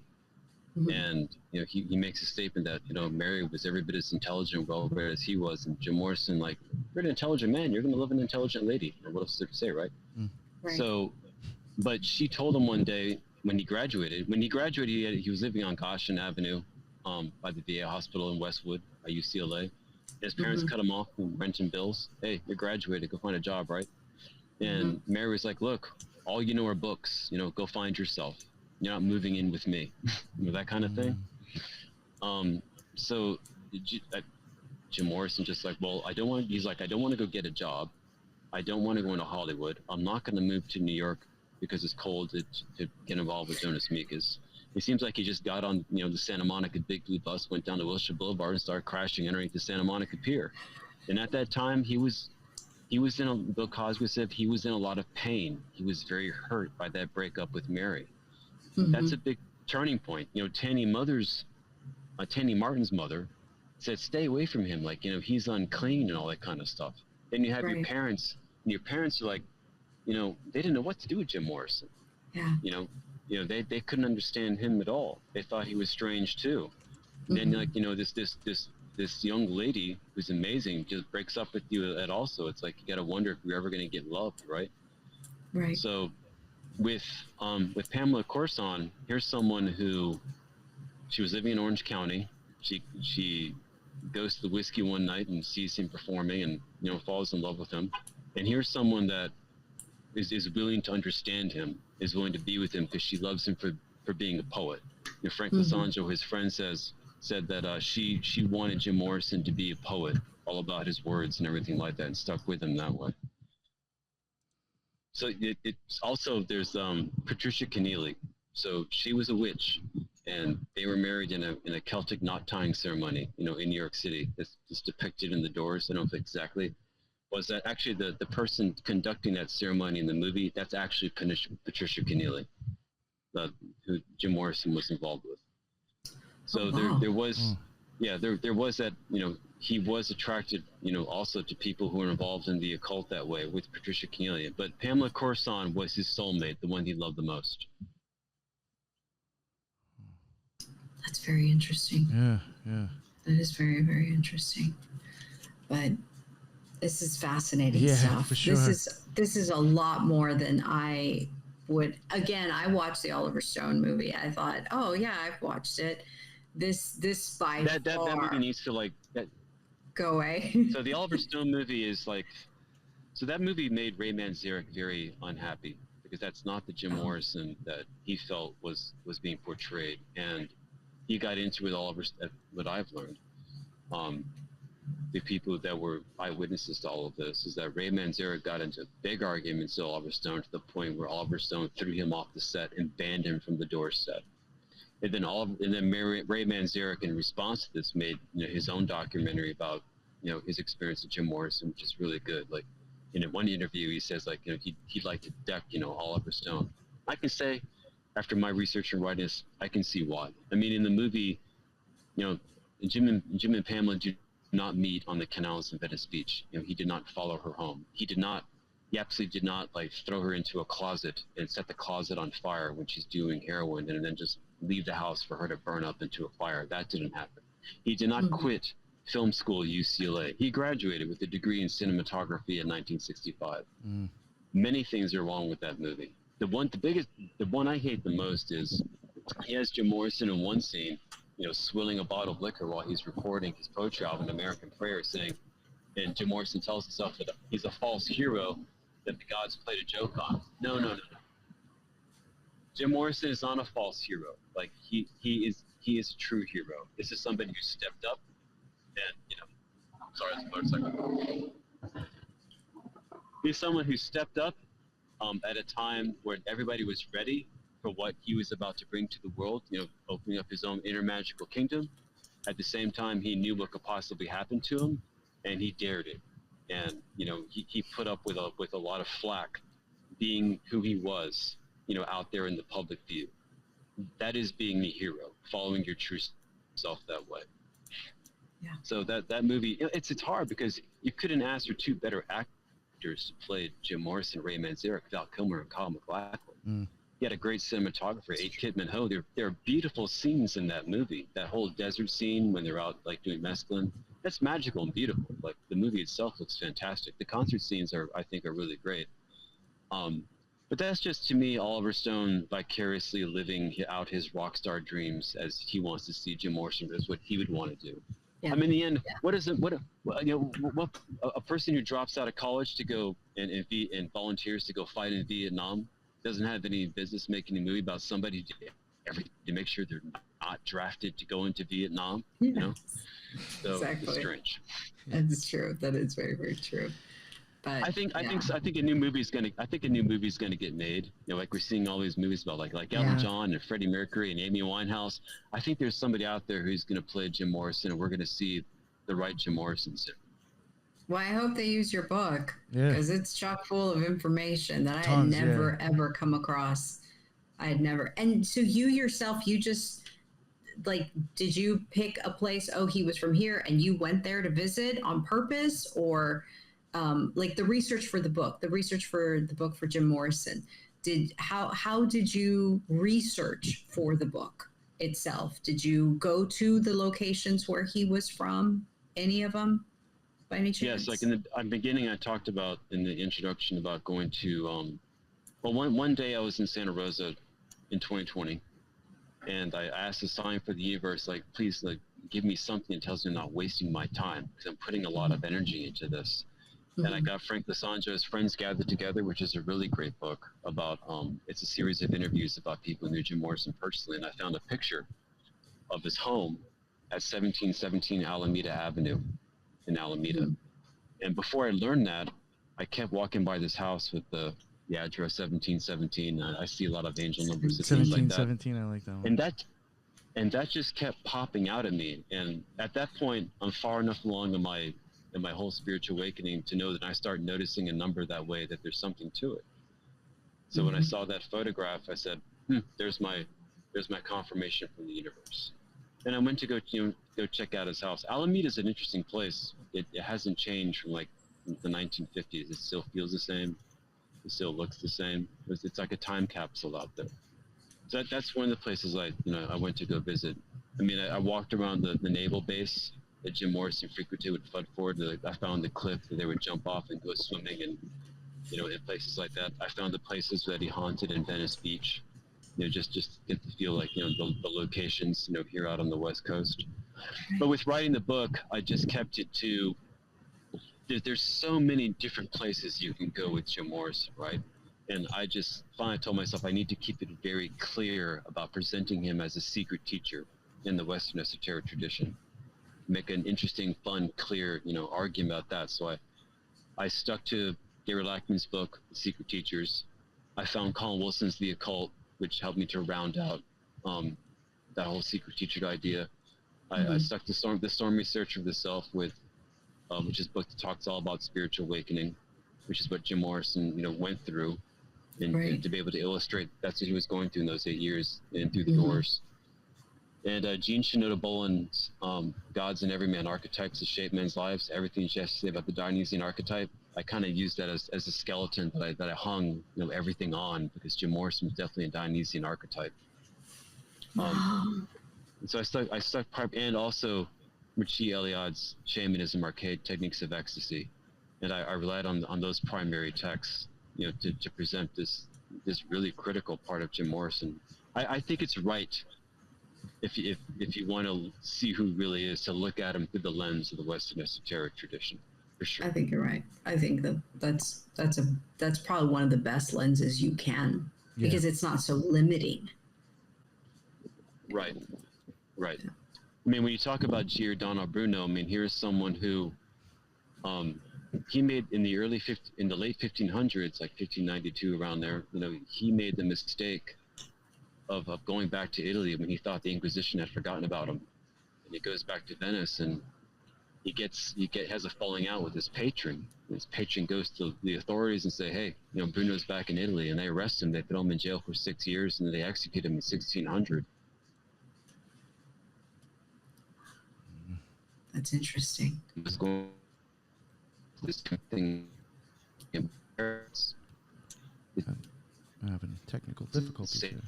And he makes a statement that Mary was every bit as intelligent, well-read as he was, and Jim Morrison, like, you're an intelligent man, you're going to love an intelligent lady, or what else is there to say, right? Right. So, but she told him one day when he graduated, he was living on Goshen Avenue, by the VA hospital in Westwood at UCLA. His parents cut him off from renting bills. Hey, you're graduated, go find a job, right? And Mary was like, look, all you know are books, go find yourself. You're not moving in with me, that kind of thing. So Jim Morrison just like, well, I don't want to go get a job. I don't want to go into Hollywood. I'm not going to move to New York because it's cold to get involved with Jonas Mekas. It seems like he just got on, the Santa Monica Big Blue bus, went down to Wilshire Boulevard and started crashing underneath the Santa Monica Pier. And at that time, Bill Cosby said he was in a lot of pain. He was very hurt by that breakup with Mary. That's a big turning point. Tanny Martin's mother said, stay away from him. Like, he's unclean and all that kind of stuff. Then you have your parents, and your parents are like, they didn't know what to do with Jim Morrison. Yeah. They couldn't understand him at all. They thought he was strange too. And then, like, this this young lady who's amazing just breaks up with you at also. It's like you got to wonder if you're ever going to get loved, right? Right. So with Pamela Corson, here's someone who, she was living in Orange County. She goes to the whiskey one night and sees him performing and, you know, falls in love with him. And here's someone that is willing to understand him, is willing to be with him because she loves him for being a poet. You know, Frank Lisanjo, his friend, said that she wanted Jim Morrison to be a poet, all about his words and everything like that, and stuck with him that way. So it's also, there's Patricia Keneally. So she was a witch, and they were married in a Celtic knot tying ceremony, you know, in New York City. It's depicted in The Doors. I don't know if exactly. Was that actually the person conducting that ceremony in the movie? That's actually Patricia Keneally, who Jim Morrison was involved with. So there was, there was that, you know, he was attracted, you know, also to people who were involved in the occult that way with Patricia Keneally. But Pamela Corson was his soulmate, the one he loved the most. That's very interesting. Yeah. That is very, very interesting. But this is fascinating stuff. For sure. This is a lot more than I would. Again, I watched the Oliver Stone movie. I thought, oh yeah, I've watched it. This by that far movie needs to like that, go away. So the Oliver Stone movie is like, so that movie made Ray Manzarek very unhappy because that's not the Jim Morrison that he felt was being portrayed, and he got into it all over what I've learned. The people that were eyewitnesses to all of this is that Ray Manzarek got into big arguments with Oliver Stone to the point where Oliver Stone threw him off the set and banned him from the Doors set. And then Ray Manzarek, in response to this, made, you know, his own documentary about, you know, his experience with Jim Morrison, which is really good. Like in one interview, he says, like, you know, he'd like to deck, you know, Oliver Stone. I can say, after my research and writing this, I can see why. I mean, in the movie, you know, Jim and Pamela do not meet on the canals in Venice Beach. You know, he did not follow her home. He absolutely did not like throw her into a closet and set the closet on fire when she's doing heroin and then just leave the house for her to burn up into a fire. That didn't happen. He did not quit film school at UCLA. He graduated with a degree in cinematography in 1965. Many things are wrong with that movie. The one I hate the most is he has Jim Morrison in one scene, you know, swilling a bottle of liquor while he's recording his poetry album, American Prayer, saying, and Jim Morrison tells himself that he's a false hero that the gods played a joke on. No. Jim Morrison is not a false hero. Like he is a true hero. This is somebody who stepped up, and you know, sorry, it's a motorcycle. He's someone who stepped up at a time where everybody was ready for what he was about to bring to the world, you know, opening up his own inner magical kingdom. At the same time, he knew what could possibly happen to him, and he dared it. And, you know, he put up with a lot of flack being who he was, you know, out there in the public view. That is being the hero, following your true self that way. Yeah. So that movie, it's hard because you couldn't ask for two better actors to play Jim Morrison, Ray Manzarek, Val Kilmer, and Kyle MacLachlan. He had a great cinematographer, A. Kidman Ho. There are beautiful scenes in that movie. That whole desert scene when they're out like doing mescaline, that's magical and beautiful. Like the movie itself looks fantastic. The concert scenes I think are really great. But that's just, to me, Oliver Stone vicariously living out his rock star dreams as he wants to see Jim Morrison. That's what he would want to do. Yeah. I mean, in the end, what is it? What a person who drops out of college to go and volunteers to go fight in Vietnam doesn't have any business making a movie about somebody to make sure they're not drafted to go into Vietnam. You know, so Exactly. It's strange. That's true. That is very, very true. But I think a new movie is gonna get made. You know, like we're seeing all these movies about like Elton John and Freddie Mercury and Amy Winehouse. I think there's somebody out there who's gonna play Jim Morrison, and we're gonna see the right Jim Morrison soon. Well, I hope they use your book because it's chock full of information that I had never ever come across. I had never. And so you yourself, you just like, did you pick a place? Oh, he was from here, and you went there to visit on purpose, or like the research for the book for Jim Morrison? How did you research for the book? itself? Did you go to the locations where he was from? Any of them, by any chance? Yes, like in the beginning, I talked about in the introduction about going to. Well, one day I was in Santa Rosa in 2020, and I asked the sign for the universe, like, please, like, give me something that tells me I'm not wasting my time, because I'm putting a lot of energy into this. And I got Frank Lasanjo's Friends Gathered Together, which is a really great book about, it's a series of interviews about people who knew Jim Morrison personally. And I found a picture of his home at 1717 Alameda Avenue in Alameda. And before I learned that, I kept walking by this house with the address 1717. I see a lot of angel numbers and things like that. 1717, I like that one. And that just kept popping out at me. And at that point, I'm far enough along in my whole spiritual awakening to know that I start noticing a number that way, that there's something to it. So when I saw that photograph, I said, there's my confirmation from the universe. And I went to go check out his house. Alameda is an interesting place. It hasn't changed from like the 1950s. It still feels the same. It still looks the same. It's like a time capsule out there. So that's one of the places I went to go visit. I mean, I walked around the naval base that Jim Morrison frequented with Fudd Ford. I found the cliff that they would jump off and go swimming, and in places like that. I found the places that he haunted in Venice Beach. Just get to feel like the locations here out on the West Coast. But with writing the book, I just kept it to. There's so many different places you can go with Jim Morrison, right? And I just finally told myself I need to keep it very clear about presenting him as a secret teacher in the Western esoteric tradition. Make an interesting, fun, clear, argument about that. So I stuck to Gary Lackman's book, The Secret Teachers. I found Colin Wilson's The Occult, which helped me to round out that whole secret teacher idea. I stuck to the Storm Researcher of the Self with, which is a book that talks all about spiritual awakening, which is what Jim Morrison, went through, and to be able to illustrate that's what he was going through in those 8 years and through the doors. And Jean Shinoda Boland's Gods and Everyman Archetypes that Shape Men's Lives, everything she has to say about the Dionysian archetype, I kind of used that as a skeleton that I hung everything on, because Jim Morrison was definitely a Dionysian archetype. So I stuck and also Richie Eliad's Shamanism, Arcade Techniques of Ecstasy, and I relied on those primary texts, to present this really critical part of Jim Morrison. I think it's right, if you want to see who really is, to look at him through the lens of the Western esoteric tradition, for sure. I think you're right. I think that's probably one of the best lenses you can, because it's not so limiting. Right. Yeah. I mean, when you talk about Giordano Bruno, I mean, here's someone who, he made in the late 1500s, like 1592, around there. He made the mistake of going back to Italy when he thought the Inquisition had forgotten about him, and he goes back to Venice, and he has a falling out with his patron. His patron goes to the authorities and say, "Hey, Bruno's back in Italy," and they arrest him. They put him in jail for 6 years, and then they execute him in 1600. That's interesting. He was going this thing in Paris. I'm having technical difficulties here.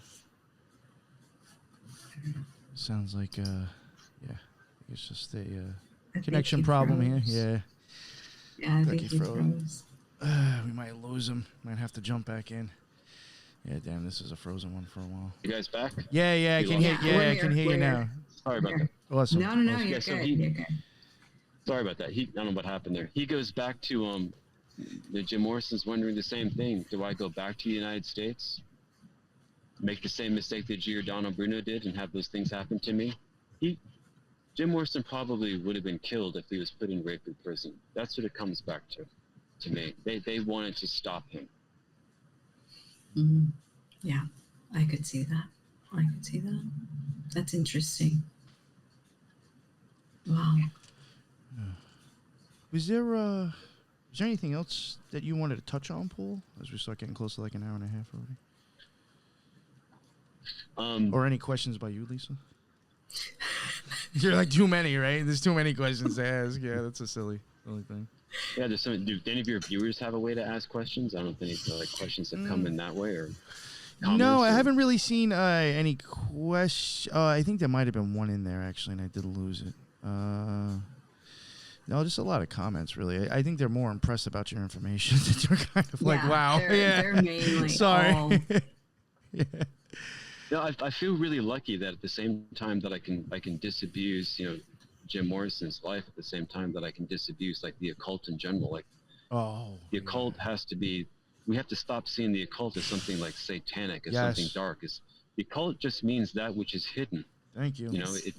Sounds like it's just a connection problem here. Yeah, I think he froze. We might lose him. Might have to jump back in. Yeah, damn, this is a frozen one for a while. You guys back? Yeah, I can hear. Yeah, I can hear you now. Sorry about that. Awesome. No, you're good. You're good. Sorry about that. I don't know what happened there. He goes back to Jim Morrison's wondering the same thing. Do I go back to the United States, make the same mistake that Giordano Bruno did, and have those things happen to me? Jim Morrison probably would have been killed if he was put in rape in prison. That's what it comes back to me. They wanted to stop him. Mm-hmm. Yeah, I could see that. That's interesting. Wow. Was there anything else that you wanted to touch on, Paul, as we start getting close to like an hour and a half already? Or any questions by you, Lisa? You're like, too many, right? There's too many questions to ask. Yeah, that's a silly thing. Yeah, do any of your viewers have a way to ask questions? I don't know if any questions have come in that way, or no, I haven't really seen any question. I think there might have been one in there actually, and I did lose it. No, just a lot of comments, really. I think they're more impressed about your information. They're kind of like, wow. They're mainly Sorry. all... Yeah. No, I feel really lucky that at the same time that I can disabuse, Jim Morrison's life, at the same time that I can disabuse like the occult in general. Like, the occult has to be. We have to stop seeing the occult as something like satanic, as something dark. The occult just means that which is hidden. Thank you.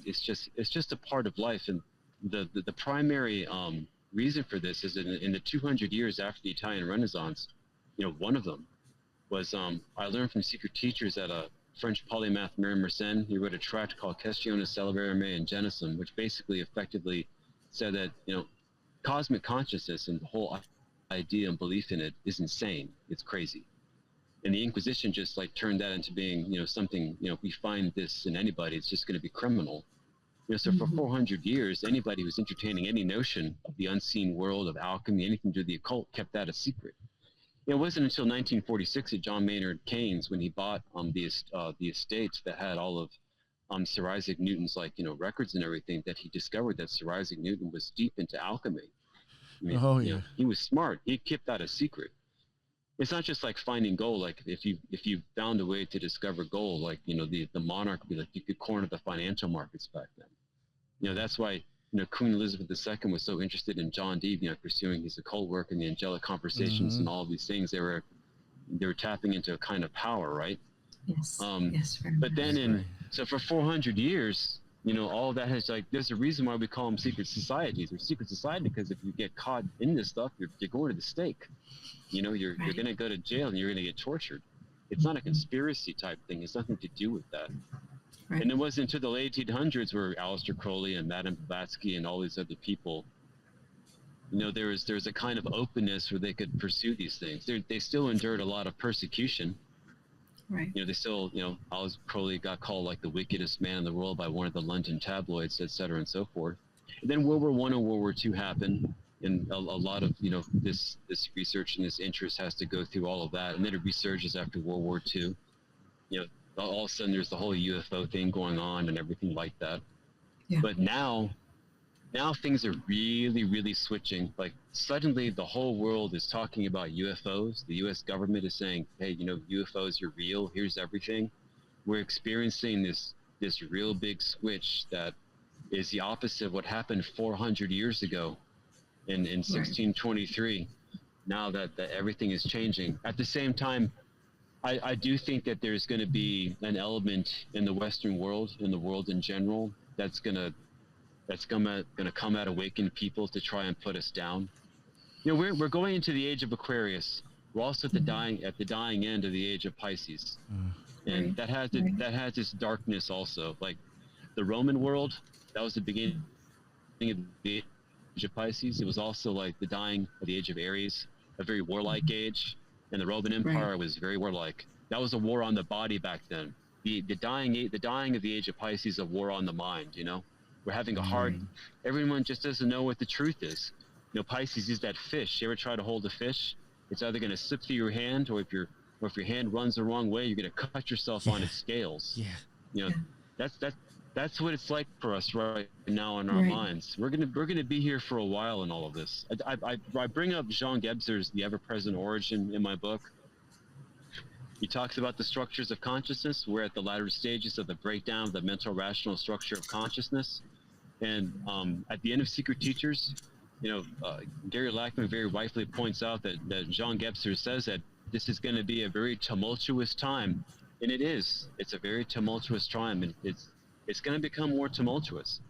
It's just a part of life, and the primary reason for this is in the 200 years after the Italian Renaissance, one of them was I learned from secret teachers at a French polymath, Morrison. He wrote a tract called Questione Celebrare Me and Genesis, which basically effectively said that cosmic consciousness and the whole idea and belief in it is insane. It's crazy. And the Inquisition just like turned that into being, something, if we find this in anybody, it's just going to be criminal. So for 400 years, anybody who's entertaining any notion of the unseen world, of alchemy, anything to do with the occult, kept that a secret. It wasn't until 1946 that John Maynard Keynes, when he bought the estates that had all of Sir Isaac Newton's records and everything, that he discovered that Sir Isaac Newton was deep into alchemy. He was smart. He kept that a secret. It's not just like finding gold. Like if you found a way to discover gold, like the monarch, like you could corner the financial markets back then. That's why Queen Elizabeth II was so interested in John Dee, pursuing his occult work and the angelic conversations and all of these things. They were tapping into a kind of power, right? Yes. Yes. But then so for 400 years, all of that has there's a reason why we call them secret societies. They're secret society because if you get caught in this stuff, you're going to the stake. You're going to go to jail and you're going to get tortured. It's not a conspiracy type thing. It's nothing to do with that. Right. And it wasn't until the late 1800s where Aleister Crowley and Madame Blavatsky and all these other people, there was a kind of openness where they could pursue these things. They still endured a lot of persecution. Right. They still, Aleister Crowley got called like the wickedest man in the world by one of the London tabloids, et cetera, and so forth. And then World War I and World War II happened, and a lot of this research and this interest has to go through all of that, and then it resurges after World War II. All of a sudden there's the whole UFO thing going on and everything like that. Yeah. But now things are really, really switching. Like suddenly the whole world is talking about UFOs. The U.S. government is saying, hey, UFOs are real. Here's everything. We're experiencing this real big switch that is the opposite of what happened 400 years ago in 1623. Now that everything is changing. At the same time, I do think that there's going to be an element in the Western world, in the world in general, that's gonna come out awaken people to try and put us down. We're going into the age of Aquarius. We're also at the dying end of the age of Pisces, and that has this darkness also. Like the Roman world, that was the beginning of the age of Pisces. It was also like the dying of the age of Aries, a very warlike age. And the Roman Empire was very warlike. That was a war on the body back then. The dying of the age of Pisces, a war on the mind. We're having a hard. Everyone just doesn't know what the truth is. Pisces is that fish. You ever try to hold a fish? It's either going to slip through your hand, or if your hand runs the wrong way, you're going to cut yourself on its scales. Yeah. That's what it's like for us right now in our minds. We're gonna be here for a while in all of this. I bring up Jean Gebser's The Ever-Present Origin in my book. He talks about the structures of consciousness. We're at the latter stages of the breakdown of the mental rational structure of consciousness. And at the end of Secret Teachers, Gary Lackman very rightfully points out that Jean Gebser says that this is going to be a very tumultuous time, and it is. It's a very tumultuous time, and it's going to become more tumultuous.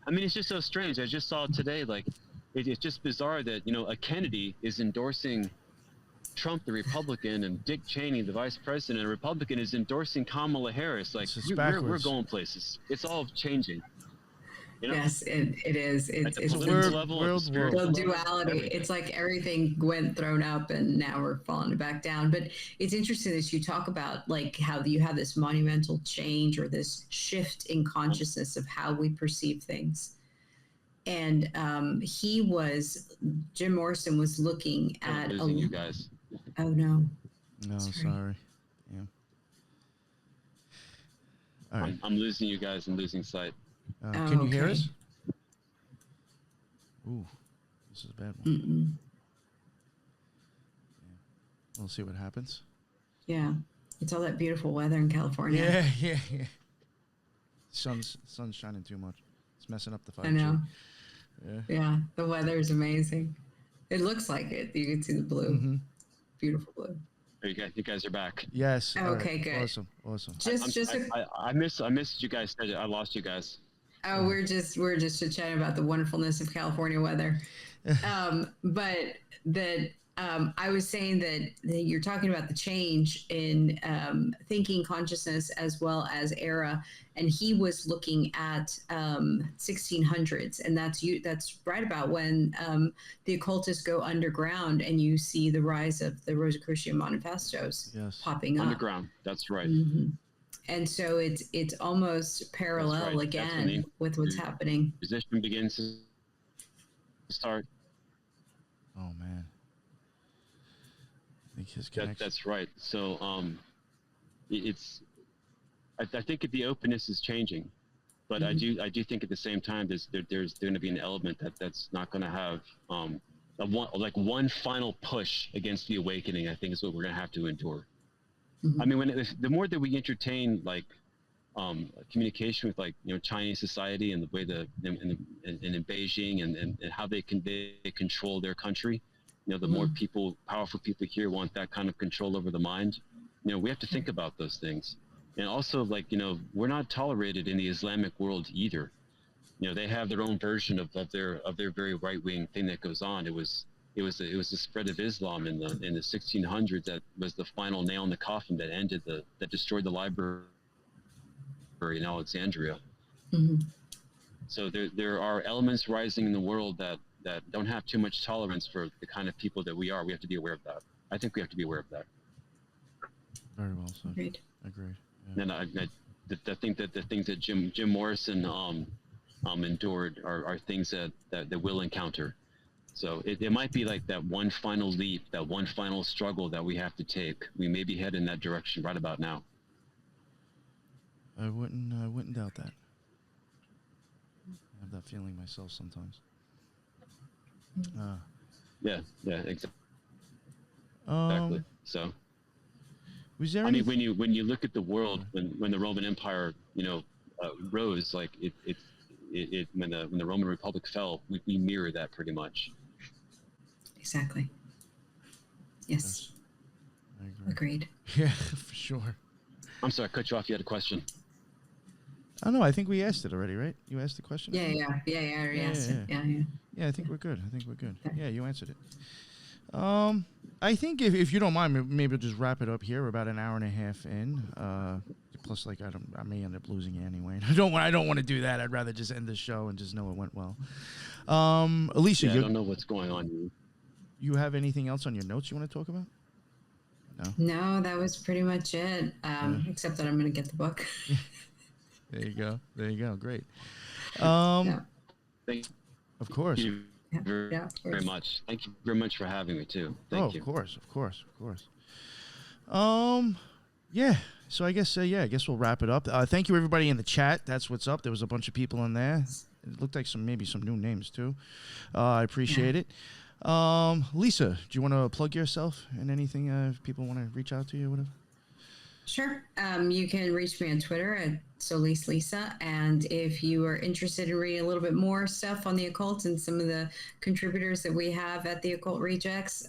I mean, it's just so strange. I just saw it today. Like, it's just bizarre that, a Kennedy is endorsing Trump, the Republican, and Dick Cheney, the vice president, a Republican, is endorsing Kamala Harris. Like, we're going places. It's all changing. Yes, it is. It's the duality. It's like everything went thrown up and now we're falling back down. But it's interesting that you talk about like how you have this monumental change or this shift in consciousness of how we perceive things. And Jim Morrison was looking at you guys. Oh no. No, sorry. Yeah. All right. I'm losing you guys and losing sight. Can you hear okay. us? Ooh, this is a bad one. Mm-mm. We'll see what happens. Yeah. It's all that beautiful weather in California. Yeah. Sun's shining too much. It's messing up the 5G. I know. Yeah. Yeah. The weather is amazing. It looks like it. You can see the blue. Mm-hmm. Beautiful blue. You guys are back. Yes. All Okay, right. good. Awesome. I missed you guys. I lost you guys. Oh, we're just chatting about the wonderfulness of California weather. But that I was saying that you're talking about the change in thinking, consciousness, as well as era, and he was looking at 1600s, and that's right about when the occultists go underground, and you see the rise of the Rosicrucian manifestos popping up Underground. That's right. Mm-hmm. And so it's almost parallel right. again with what's happening. Position begins to start. Oh man. I think his connection. That's right. So I think the openness is changing, but I do think at the same time there's going to be an element that's not going to have one final push against the awakening. I think is what we're going to have to endure. I mean, the more that we entertain communication with Chinese society and the way in Beijing and how they control their country, the more powerful people here want that kind of control over the mind. We have to think about those things, and also we're not tolerated in the Islamic world either. They have their own version of their very right wing thing that goes on. It was the spread of Islam in the 1600s that was the final nail in the coffin that destroyed the library in Alexandria. So there are elements rising in the world that don't have too much tolerance for the kind of people that we are. We have to be aware of that. I think we have to be aware of that. Very well said. Agreed. Yeah. And I think that the things that Jim Morrison endured are things that we'll encounter. So it might be like that one final leap, that one final struggle that we have to take. We may be headed in that direction right about now. I wouldn't doubt that. I have that feeling myself sometimes. Yeah, exactly. So, was there? I mean, when you look at the world, when the Roman Empire, rose, like it when the Roman Republic fell, we mirror that pretty much. Exactly. Yes. I agree. Agreed. Yeah, for sure. I'm sorry, I cut you off. You had a question. I don't know. I think we asked it already, right? You asked the question? Yeah. I already asked it. Yeah. Yeah, I think we're good. Yeah, you answered it. I think if you don't mind, maybe we'll just wrap it up here. We're about an hour and a half in. Plus, I may end up losing you anyway. I don't want to do that. I'd rather just end the show and just know it went well. Alicia, I don't know what's going on. You have anything else on your notes you want to talk about? No, that was pretty much it. Except that I'm going to get the book. There you go. Great. Thank of course. you very much. Thank you very much for having me too. Thank you. Of course. Yeah. So I guess we'll wrap it up. Thank you everybody in the chat. That's what's up. There was a bunch of people in there. It looked like maybe some new names too. I appreciate it. Lisa, do you want to plug yourself and anything if people want to reach out to you or whatever? Sure. You can reach me on Twitter at SolisLisa. And if you are interested in reading a little bit more stuff on the occult and some of the contributors that we have at the Occult Rejects,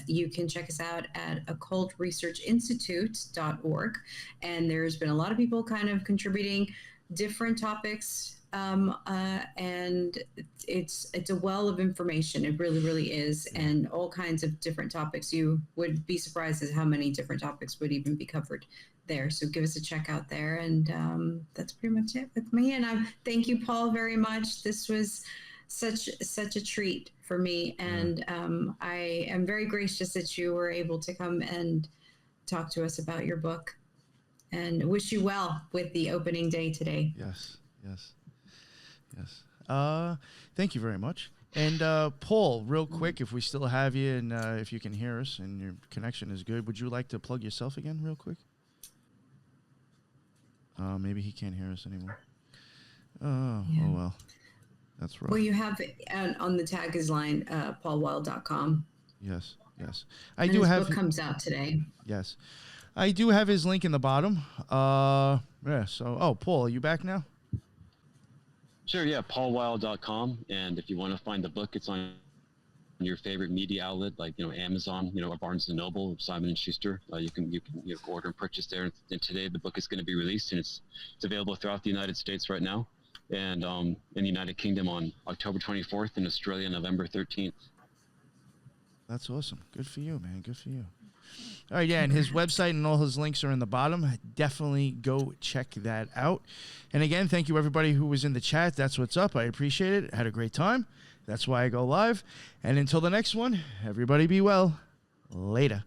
you can check us out at occultresearchinstitute.org. And there's been a lot of people kind of contributing different topics. And it's a well of information. It really, really is. And all kinds of different topics. You would be surprised at how many different topics would even be covered there. So give us a check out there. And that's pretty much it with me. And thank you, Paul, very much. This was such a treat for me. And I am very gracious that you were able to come and talk to us about your book, and wish you well with the opening day today. Yes. Thank you very much. And Paul, real quick, if we still have you and if you can hear us and your connection is good, would you like to plug yourself again real quick? Maybe he can't hear us anymore. Oh, Yeah. oh well. That's rough. Well, you have on the tag is line paulwyld.com. Yes, yes. And his book comes out today. Yes. I do have his link in the bottom. Yeah, so, Paul, are you back now? Sure, yeah, paulwyld.com. And if you want to find the book, it's on your favorite media outlet, like, Amazon, or Barnes & Noble, Simon & Schuster. You can order and purchase there. And today the book is going to be released, and it's available throughout the United States right now. And in the United Kingdom on October 24th, and Australia November 13th. That's awesome. Good for you, man. Good for you. All right, yeah, and his website and all his links are in the bottom. Definitely go check that out. And again, thank you everybody who was in the chat. That's what's up. I appreciate it. Had a great time. That's why I go live. And until the next one, everybody be well. Later.